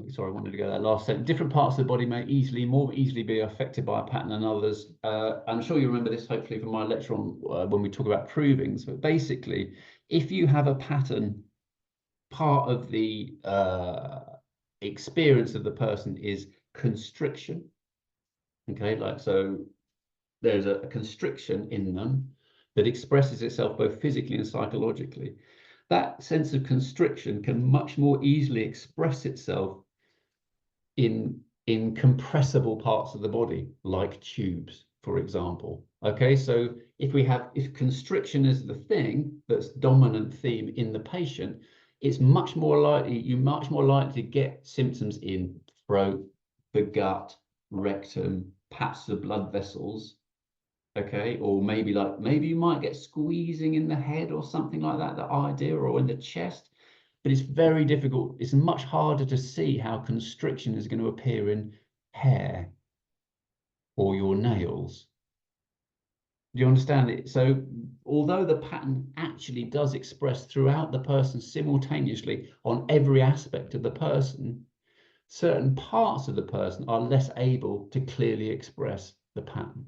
Sorry, I wanted to go that last sentence. Different parts of the body may more easily be affected by a pattern than others. I'm sure you remember this, hopefully, from my lecture on when we talk about provings. But basically, if you have a pattern, part of the experience of the person is constriction. Okay, so there's a constriction in them that expresses itself both physically and psychologically. That sense of constriction can much more easily express itself in compressible parts of the body, like tubes, for example. Okay, so if constriction is the thing that's dominant theme in the patient, you're much more likely to get symptoms in throat, the gut, rectum, perhaps the blood vessels. Okay, or maybe you might get squeezing in the head or something like that, the idea, or in the chest. But it's very difficult. It's much harder to see how constriction is going to appear in hair or your nails. Do you understand it? So although the pattern actually does express throughout the person simultaneously on every aspect of the person, certain parts of the person are less able to clearly express the pattern.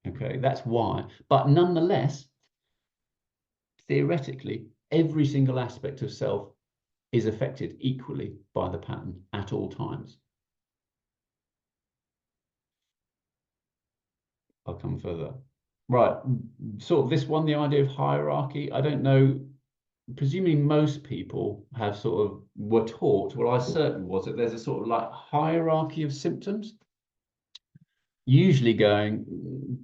Okay, that's why. But nonetheless, theoretically, every single aspect of self is affected equally by the pattern at all times. I'll come further. Right, sort of this one, the idea of hierarchy. I don't know, presumably most people have sort of were taught, well, I certainly was, that there's a sort of like hierarchy of symptoms, usually going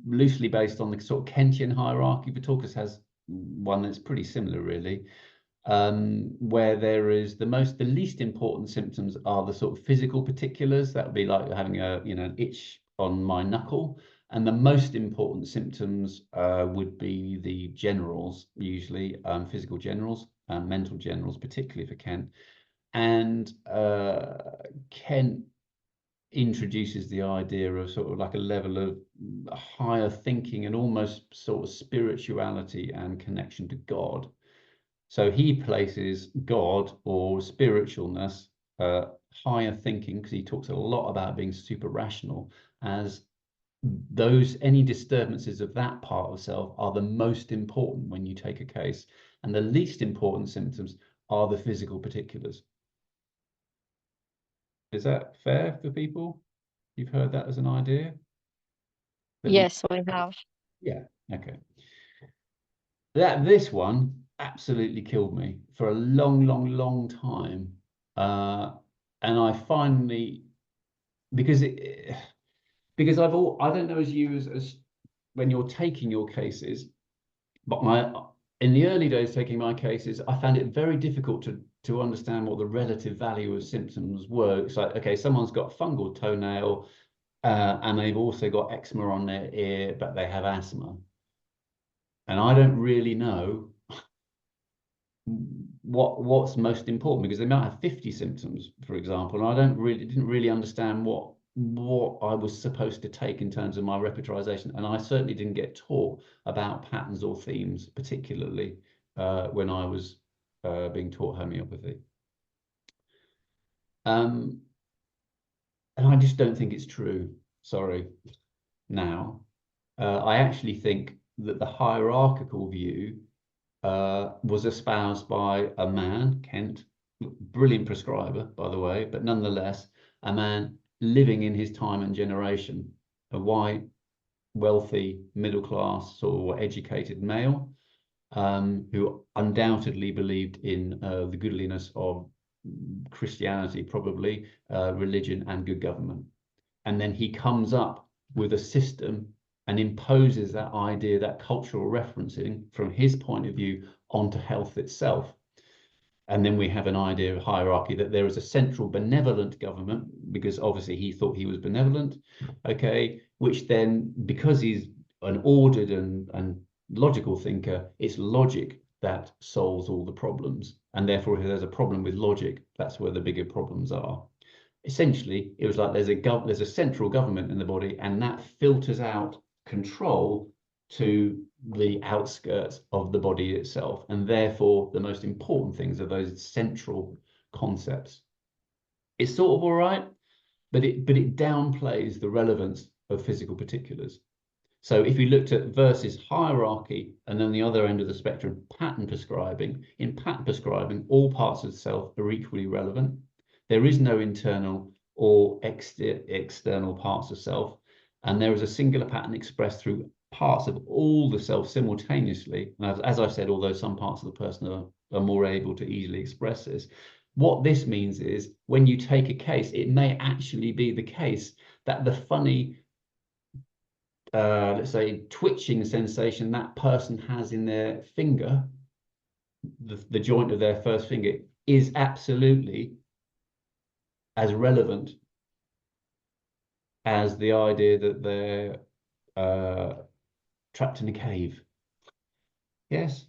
loosely based on the sort of Kentian hierarchy. Vitaucus has one that's pretty similar, really, where there is the least important symptoms are the sort of physical particulars. That would be like having a, you know, an itch on my knuckle. And the most important symptoms would be the generals, usually physical generals, mental generals, particularly for Kent. And Kent introduces the idea of sort of like a level of higher thinking and almost sort of spirituality and connection to God. So he places God or spiritualness, higher thinking, because he talks a lot about being super rational, as any disturbances of that part of self are the most important when you take a case, and the least important symptoms are the physical particulars. Is that fair for people? You've heard that as an idea? Yes, I have. Yeah, okay. This one absolutely killed me for a long time. And I finally, because I don't know as you as when you're taking your cases, but in the early days taking my cases, I found it very difficult to understand what the relative value of symptoms were. It's like, okay, someone's got fungal toenail, and they've also got eczema on their ear, but they have asthma. And I don't really know what's most important, because they might have 50 symptoms, for example, and I didn't really understand what I was supposed to take in terms of my repertorization. And I certainly didn't get taught about patterns or themes, particularly when I was being taught homeopathy. And I just don't think it's true. Sorry. Now, I actually think that the hierarchical view was espoused by a man, Kent, brilliant prescriber, by the way, but nonetheless, a man living in his time and generation, a white, wealthy, middle class or educated male, who undoubtedly believed in the goodliness of Christianity, probably, religion and good government. And then he comes up with a system and imposes that idea, that cultural referencing from his point of view onto health itself. And then we have an idea of hierarchy, that there is a central benevolent government, because obviously he thought he was benevolent, okay, which then, because he's an ordered and logical thinker, it's logic that solves all the problems. And therefore, if there's a problem with logic, that's where the bigger problems are. Essentially, it was like there's a central government in the body, and that filters out control to the outskirts of the body itself. And therefore, the most important things are those central concepts. It's sort of all right, but it downplays the relevance of physical particulars. So if you looked at versus hierarchy, and then the other end of the spectrum, pattern prescribing, in pattern prescribing, all parts of the self are equally relevant. There is no internal or external parts of self, and there is a singular pattern expressed through parts of all the self simultaneously. And as I've said, although some parts of the person are more able to easily express this, what this means is when you take a case, it may actually be the case that the funny, let's say, twitching sensation that person has in their finger, the joint of their first finger, is absolutely as relevant as the idea that they're trapped in a cave. Yes,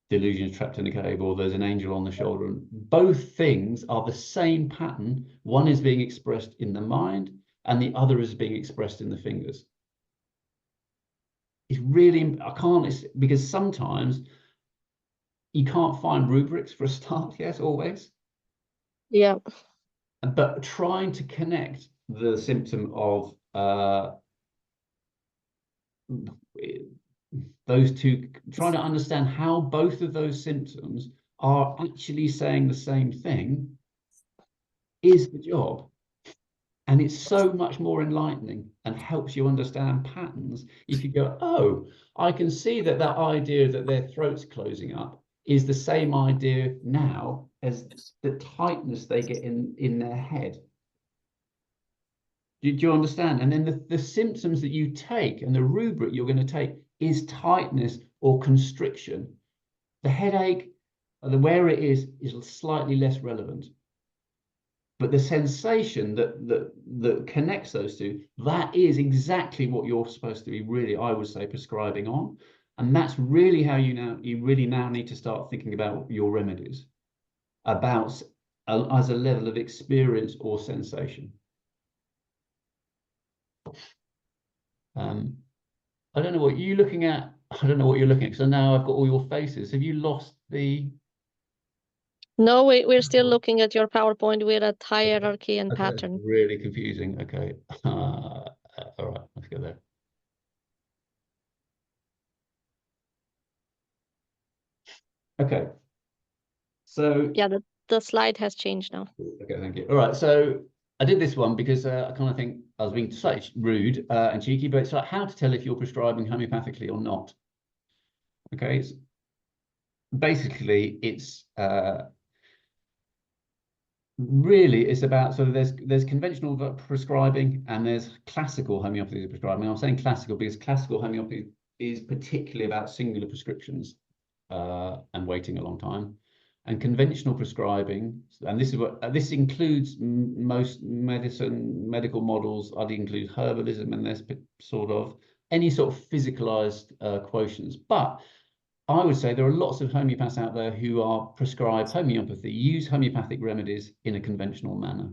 delusions trapped in a cave, or there's an angel on the shoulder. And both things are the same pattern. One is being expressed in the mind, and the other is being expressed in the fingers. It's really, I can't, because sometimes you can't find rubrics for a start, yes, always. Yeah. But trying to connect the symptom of those two, trying to understand how both of those symptoms are actually saying the same thing is the job. And it's so much more enlightening and helps you understand patterns if you go, oh, I can see that that idea that their throat's closing up is the same idea now as the tightness they get in their head. Do you understand? And then the symptoms that you take and the rubric you're going to take is tightness or constriction. The headache, where it is slightly less relevant. But the sensation that connects those two, that is exactly what you're supposed to be really, I would say, prescribing on. And that's really how you really now need to start thinking about your remedies, about as a level of experience or sensation. I don't know what you're looking at. I don't know what you're looking at, because now I've got all your faces. Have you lost the... No, we're still looking at your PowerPoint with a hierarchy and Okay, pattern. really confusing. Okay. All right, let's go there. Okay. So Yeah, the slide has changed now. okay, thank you. All right, so I did this one because I kind of think I was being slightly rude and cheeky, but it's like how to tell if you're prescribing homeopathically or not. Okay, basically it's really it's about, so there's conventional prescribing and there's classical homeopathy prescribing. I'm saying classical because classical homeopathy is particularly about singular prescriptions and waiting a long time. And conventional prescribing, and this is what this includes most medical models. I'd include herbalism and this sort of any sort of physicalized quotients. But I would say there are lots of homeopaths out there who are prescribed homeopathy, use homeopathic remedies in a conventional manner.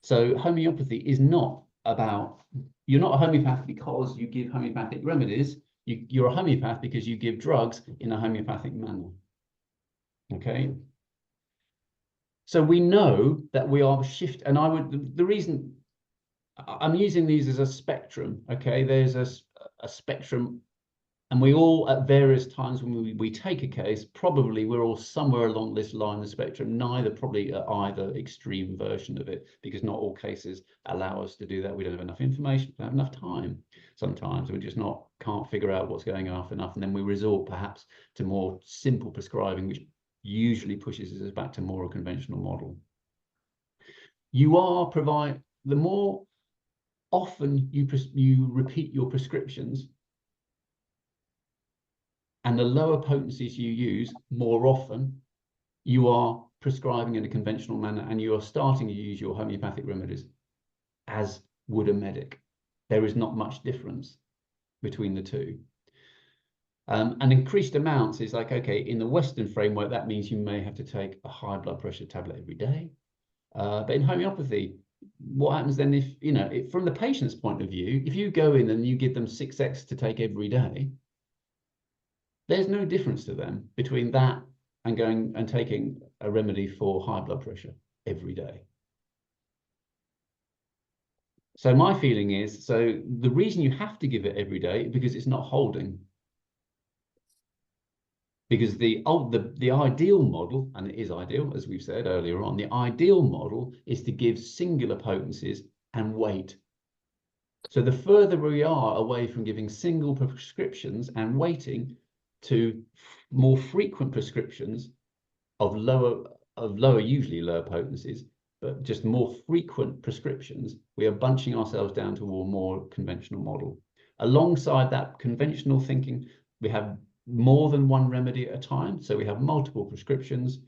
So homeopathy is not about, you're not a homeopath because you give homeopathic remedies. You're a homeopath because you give drugs in a homeopathic manner. Okay. So we know that we are and the reason I'm using these as a spectrum, okay, there's a spectrum, and we all at various times when we take a case, probably we're all somewhere along this line of the spectrum, probably at either extreme version of it, because not all cases allow us to do that. We don't have enough information, we don't have enough time. Sometimes we just can't figure out what's going on enough, and then we resort perhaps to more simple prescribing, which usually pushes us back to more a conventional model. The more often you repeat your prescriptions and the lower potencies you use, more often you are prescribing in a conventional manner and you are starting to use your homeopathic remedies as would a medic. There is not much difference between the two. And increased amounts is like, okay, in the Western framework, that means you may have to take a high blood pressure tablet every day. But in homeopathy, what happens then if, from the patient's point of view, if you go in and you give them 6x to take every day, there's no difference to them between that and going and taking a remedy for high blood pressure every day. So my feeling is, so the reason you have to give it every day is because it's not holding. Because the ideal model, and it is ideal, as we've said earlier on, the ideal model is to give singular potencies and wait. So the further we are away from giving single prescriptions and waiting to more frequent prescriptions of usually lower potencies, but just more frequent prescriptions, we are bunching ourselves down to a more conventional model. Alongside that conventional thinking, we have more than one remedy at a time. So we have multiple prescriptions,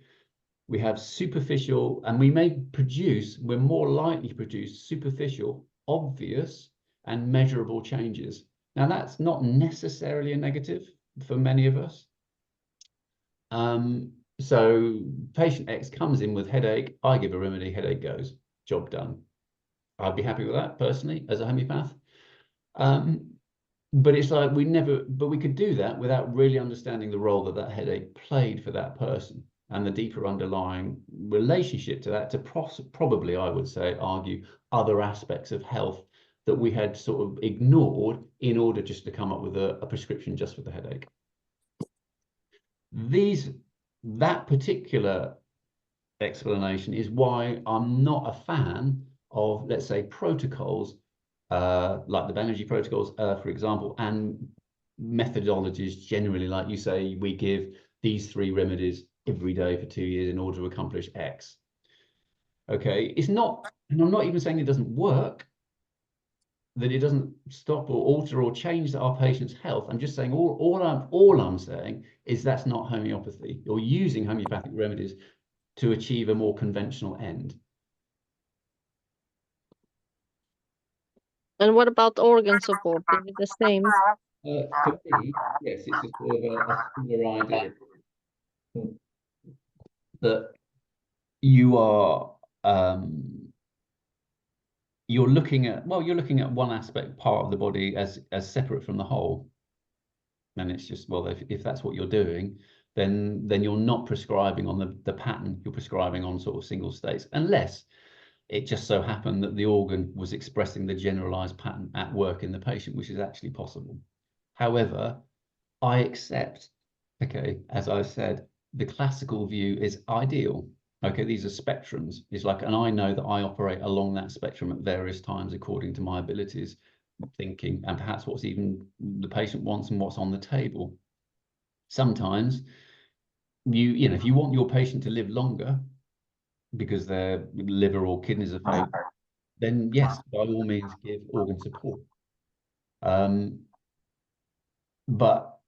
we have superficial, and we're more likely to produce superficial, obvious, and measurable changes. Now, that's not necessarily a negative for many of us. So patient X comes in with headache, I give a remedy, headache goes, job done. I'd be happy with that personally as a homeopath. But it's like we could do that without really understanding the role that headache played for that person. and the deeper underlying relationship to that to probably, I would say, argue other aspects of health that we had sort of ignored in order just to come up with a prescription just for the headache. That particular explanation is why I'm not a fan of, let's say, protocols like the Banerjee protocols, for example, and methodologies generally, like you say, we give these 3 remedies every day for 2 years in order to accomplish X. Okay, it's not, and I'm not even saying it doesn't work, that it doesn't stop or alter or change our patient's health. I'm just saying all I'm saying is that's not homeopathy. You're using homeopathic remedies to achieve a more conventional end. And what about organ support? Is it the same? For me, yes, it's a sort of a similar idea that you are you're looking at one aspect, part of the body as separate from the whole, and it's just, well, if that's what you're doing, then you're not prescribing on the pattern, you're prescribing on sort of single states, unless it just so happened that the organ was expressing the generalized pattern at work in the patient, which is actually possible. However, I accept, okay, as I said, the classical view is ideal. Okay, these are spectrums. It's like, and I know that I operate along that spectrum at various times according to my abilities, thinking, and perhaps what's even the patient wants and what's on the table. Sometimes you know, if you want your patient to live longer because their liver or kidneys are failing, then yes, by all means, give organ support. But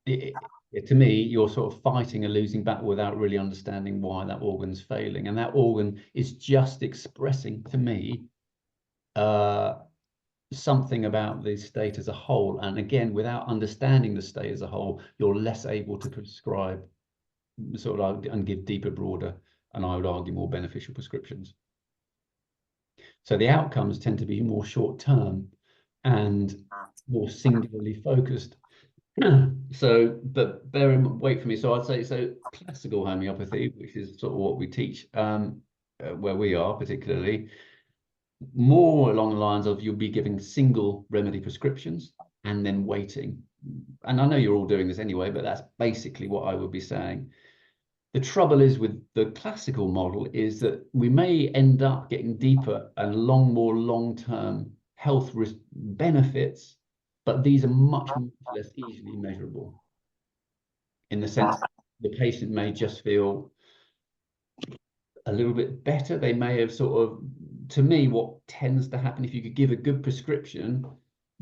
to me, you're sort of fighting a losing battle without really understanding why that organ's failing. And that organ is just expressing to me something about the state as a whole. And again, without understanding the state as a whole, you're less able to prescribe sort of and give deeper, broader, and I would argue more beneficial prescriptions. So the outcomes tend to be more short-term and more singularly focused. So, but wait for me. So I'd say, so classical homeopathy, which is sort of what we teach, where we are particularly, more along the lines of you'll be giving single remedy prescriptions and then waiting. And I know you're all doing this anyway, but that's basically what I would be saying. The trouble is with the classical model is that we may end up getting deeper and more long-term health benefits, but these are much less easily measurable, in the sense that the patient may just feel a little bit better. They may have sort of, to me, what tends to happen if you could give a good prescription,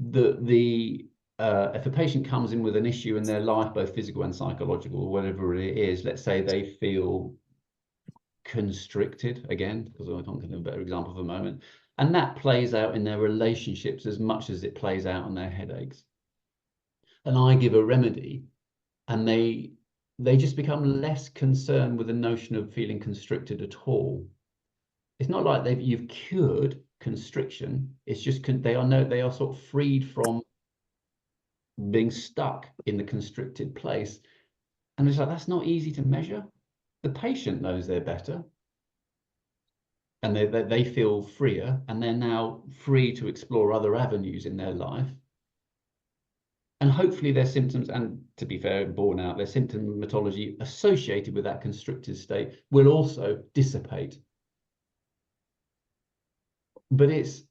if a patient comes in with an issue in their life, both physical and psychological, or whatever it is, let's say they feel constricted, again, because I can't think of a better example for a moment, and that plays out in their relationships as much as it plays out on their headaches. And I give a remedy, and they just become less concerned with the notion of feeling constricted at all. It's not like you've cured constriction. It's just they are sort of freed from being stuck in the constricted place. And it's like, that's not easy to measure. The patient knows they're better, and they feel freer, and they're now free to explore other avenues in their life. And hopefully their symptoms, and to be fair, borne out, their symptomatology associated with that constricted state will also dissipate. But it's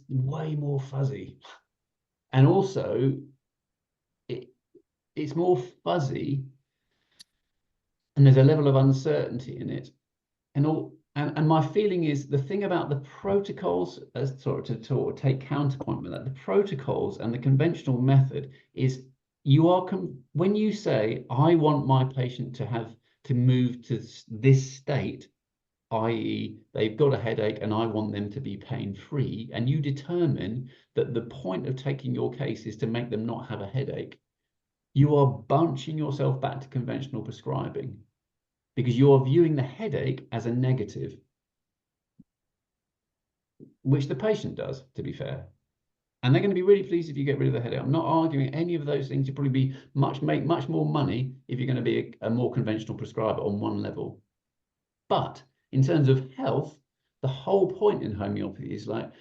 way more fuzzy. And also, it's more fuzzy, and there's a level of uncertainty in it. And my feeling is the thing about the protocols, as sort of to take counterpoint with that, the protocols and the conventional method is when you say, I want my patient to move to this state, i.e. they've got a headache and I want them to be pain-free, and you determine that the point of taking your case is to make them not have a headache, you are bunching yourself back to conventional prescribing, because you're viewing the headache as a negative, which the patient does, to be fair. And they're going to be really pleased if you get rid of the headache. I'm not arguing any of those things. You'll probably be make much more money if you're going to be a more conventional prescriber on one level. But in terms of health, the whole point in homeopathy is like,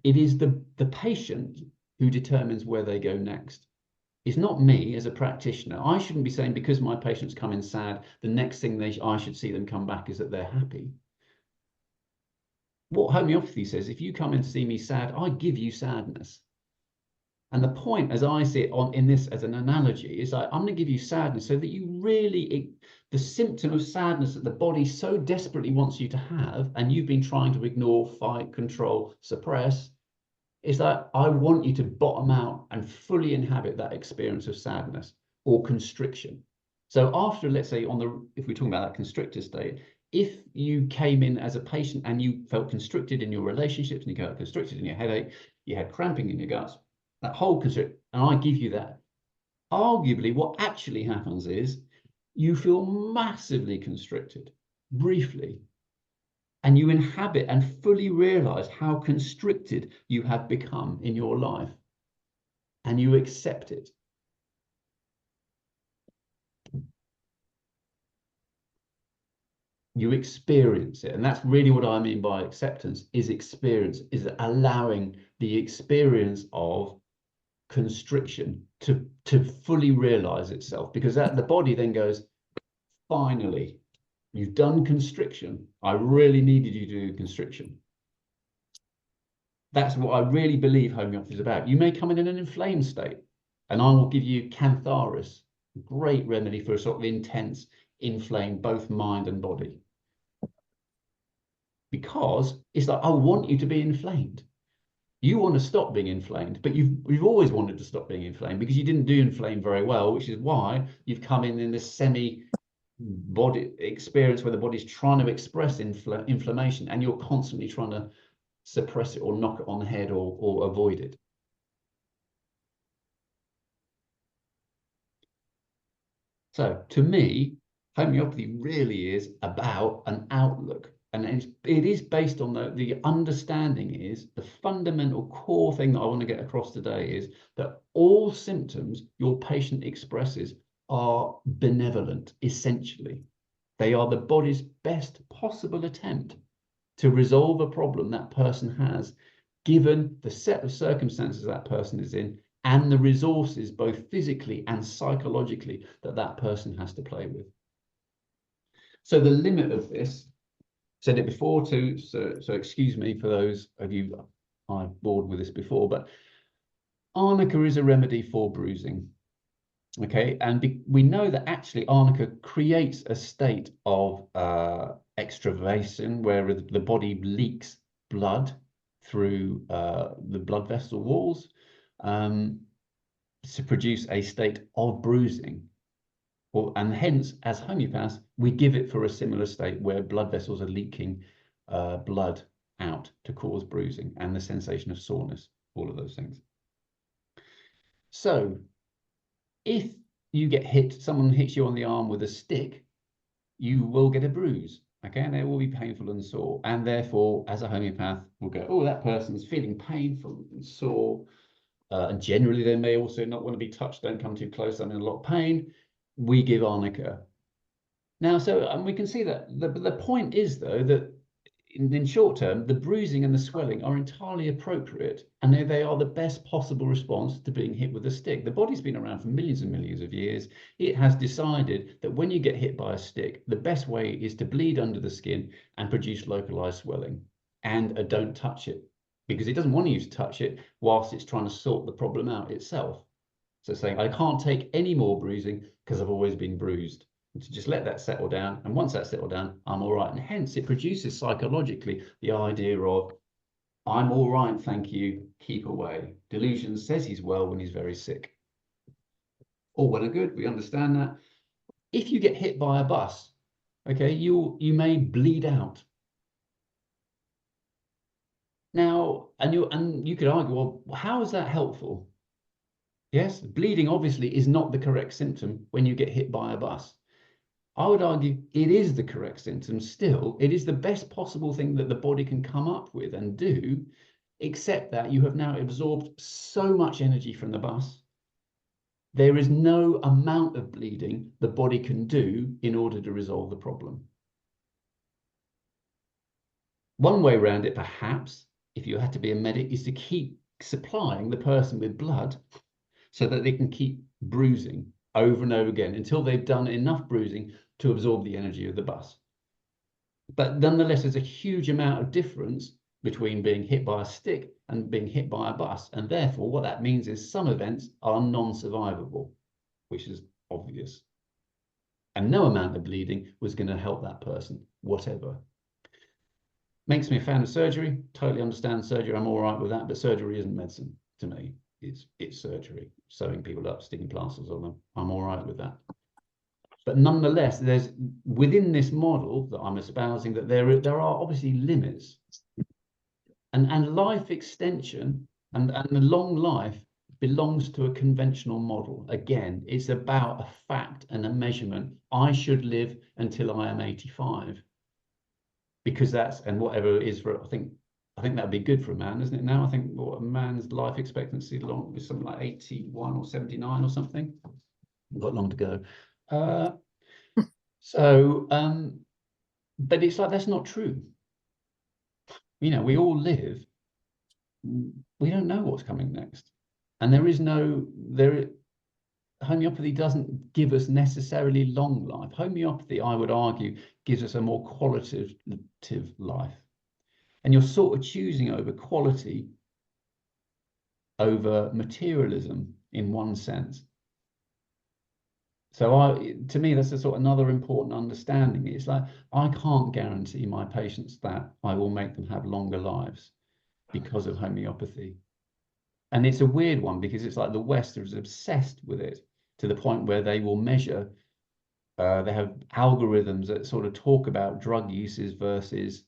it is the patient who determines where they go next. It's not me as a practitioner. I shouldn't be saying because my patients come in sad, the next thing I should see them come back is that they're happy. What homeopathy says, if you come in to see me sad, I give you sadness. And the point, as I see it in this as an analogy, is like, I'm going to give you sadness so that you really, the symptom of sadness that the body so desperately wants you to have, and you've been trying to ignore, fight, control, suppress, is that I want you to bottom out and fully inhabit that experience of sadness or constriction. So after, let's say, if we're talking about that constrictor state, if you came in as a patient and you felt constricted in your relationships, and you felt constricted in your headache, you had cramping in your guts, that whole constrict, and I give you that, arguably what actually happens is you feel massively constricted briefly, and you inhabit and fully realize how constricted you have become in your life, and you accept it. You experience it. And that's really what I mean by acceptance, is experience, is allowing the experience of constriction to fully realize itself, because the body then goes, finally, you've done constriction. I really needed you to do constriction. That's what I really believe homeopathy is about. You may come in an inflamed state, and I will give you Cantharis, great remedy for a sort of intense, inflamed, both mind and body. Because it's like, I want you to be inflamed. You want to stop being inflamed, but you've always wanted to stop being inflamed because you didn't do inflame very well, which is why you've come in this semi-body experience where the body's trying to express inflammation, and you're constantly trying to suppress it or knock it on the head or avoid it. So to me, homeopathy really is about an outlook. And it is based on the understanding is the fundamental core thing that I want to get across today is that all symptoms your patient expresses are benevolent, essentially. They are the body's best possible attempt to resolve a problem that person has, given the set of circumstances that person is in and the resources, both physically and psychologically, that person has to play with. So the limit of this, said it before too, so excuse me for those of you I've bored with this before, but arnica is a remedy for bruising. Okay, and we know that actually arnica creates a state of extravasation where the body leaks blood through the blood vessel walls to produce a state of bruising. And hence, as homeopaths, we give it for a similar state where blood vessels are leaking blood out to cause bruising and the sensation of soreness, all of those things. So if you get hit, someone hits you on the arm with a stick, you will get a bruise, okay? And it will be painful and sore. And therefore, as a homeopath, we'll go, oh, that person's feeling painful and sore. And generally, they may also not want to be touched. Don't come too close. I'm in a lot of pain. We give arnica. Now, and we can see that the point is, though, that in short term, the bruising and the swelling are entirely appropriate, and they are the best possible response to being hit with a stick. The body's been around for millions and millions of years. It has decided that when you get hit by a stick, the best way is to bleed under the skin and produce localized swelling. And don't touch it, because it doesn't want you to touch it whilst it's trying to sort the problem out itself. So saying, I can't take any more bruising because I've always been bruised. And to just let that settle down. And once that's settled down, I'm all right. And hence it produces psychologically the idea of, I'm all right, thank you, keep away. Delusion says he's well when he's very sick. All well and good, we understand that. If you get hit by a bus, okay, you may bleed out. Now, and you could argue, well, how is that helpful? Yes, bleeding obviously is not the correct symptom when you get hit by a bus. I would argue it is the correct symptom still. It is the best possible thing that the body can come up with and do except that you have now absorbed so much energy from the bus. There is no amount of bleeding the body can do in order to resolve the problem. One way around it, perhaps, if you had to be a medic, is to keep supplying the person with blood so that they can keep bruising over and over again until they've done enough bruising to absorb the energy of the bus. But nonetheless, there's a huge amount of difference between being hit by a stick and being hit by a bus. And therefore, what that means is some events are non-survivable, which is obvious. And no amount of bleeding was going to help that person, whatever. Makes me a fan of surgery. Totally understand surgery. I'm all right with that. But surgery isn't medicine to me. It's surgery. Sewing people up, sticking plasters on them. I'm all right with that. But nonetheless, there's within this model that I'm espousing that there are obviously limits. And life extension and the long life belongs to a conventional model. Again, it's about a fact and a measurement. I should live until I am 85. Because that's, and whatever it is for, I think that'd be good for a man, isn't it? Now I think what a man's life expectancy long is something like 81 or 79 or something. We've got long to go. But it's like, that's not true. You know, we all live, we don't know what's coming next. And homeopathy doesn't give us necessarily long life. Homeopathy, I would argue, gives us a more qualitative life. And you're sort of choosing over quality over materialism in one sense. So to me, that's a sort of another important understanding. It's like, I can't guarantee my patients that I will make them have longer lives because of homeopathy. And it's a weird one because it's like the West is obsessed with it to the point where they will measure, they have algorithms that sort of talk about drug uses versus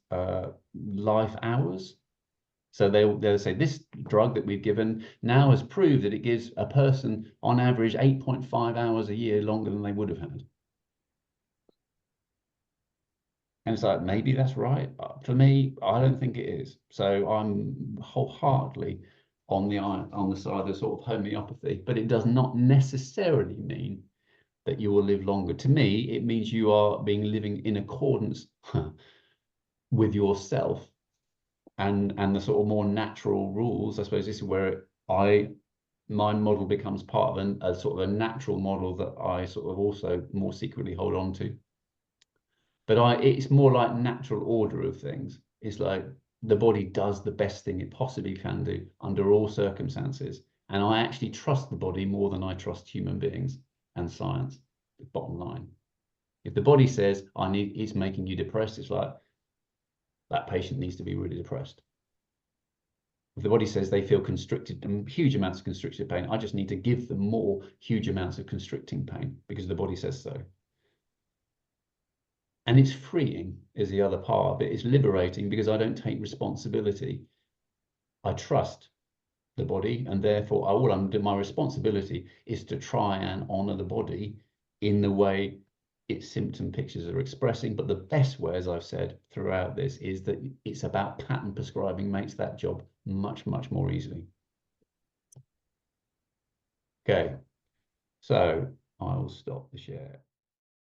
life hours. So they'll say this drug that we've given now has proved that it gives a person on average 8.5 hours a year longer than they would have had. And it's like, maybe that's right. For me, I don't think it is. So I'm wholeheartedly on the side of sort of homeopathy, but it does not necessarily mean that you will live longer. To me, it means you are living in accordance with yourself and the sort of more natural rules. I suppose this is where my model becomes part of a sort of a natural model that I sort of also more secretly hold on to. But it's more like natural order of things. It's like the body does the best thing it possibly can do under all circumstances. And I actually trust the body more than I trust human beings and science, bottom line. If the body says, it's making you depressed, it's like, that patient needs to be really depressed. If the body says they feel constricted, huge amounts of constricted pain, I just need to give them more huge amounts of constricting pain because the body says so. And it's freeing is the other part, but it's liberating because I don't take responsibility. I trust the body, and therefore all I'm doing, my responsibility is to try and honor the body in the way its symptom pictures are expressing. But the best way, as I've said throughout this, is that it's about pattern prescribing makes that job much, much more easily. Okay, so I will stop the share.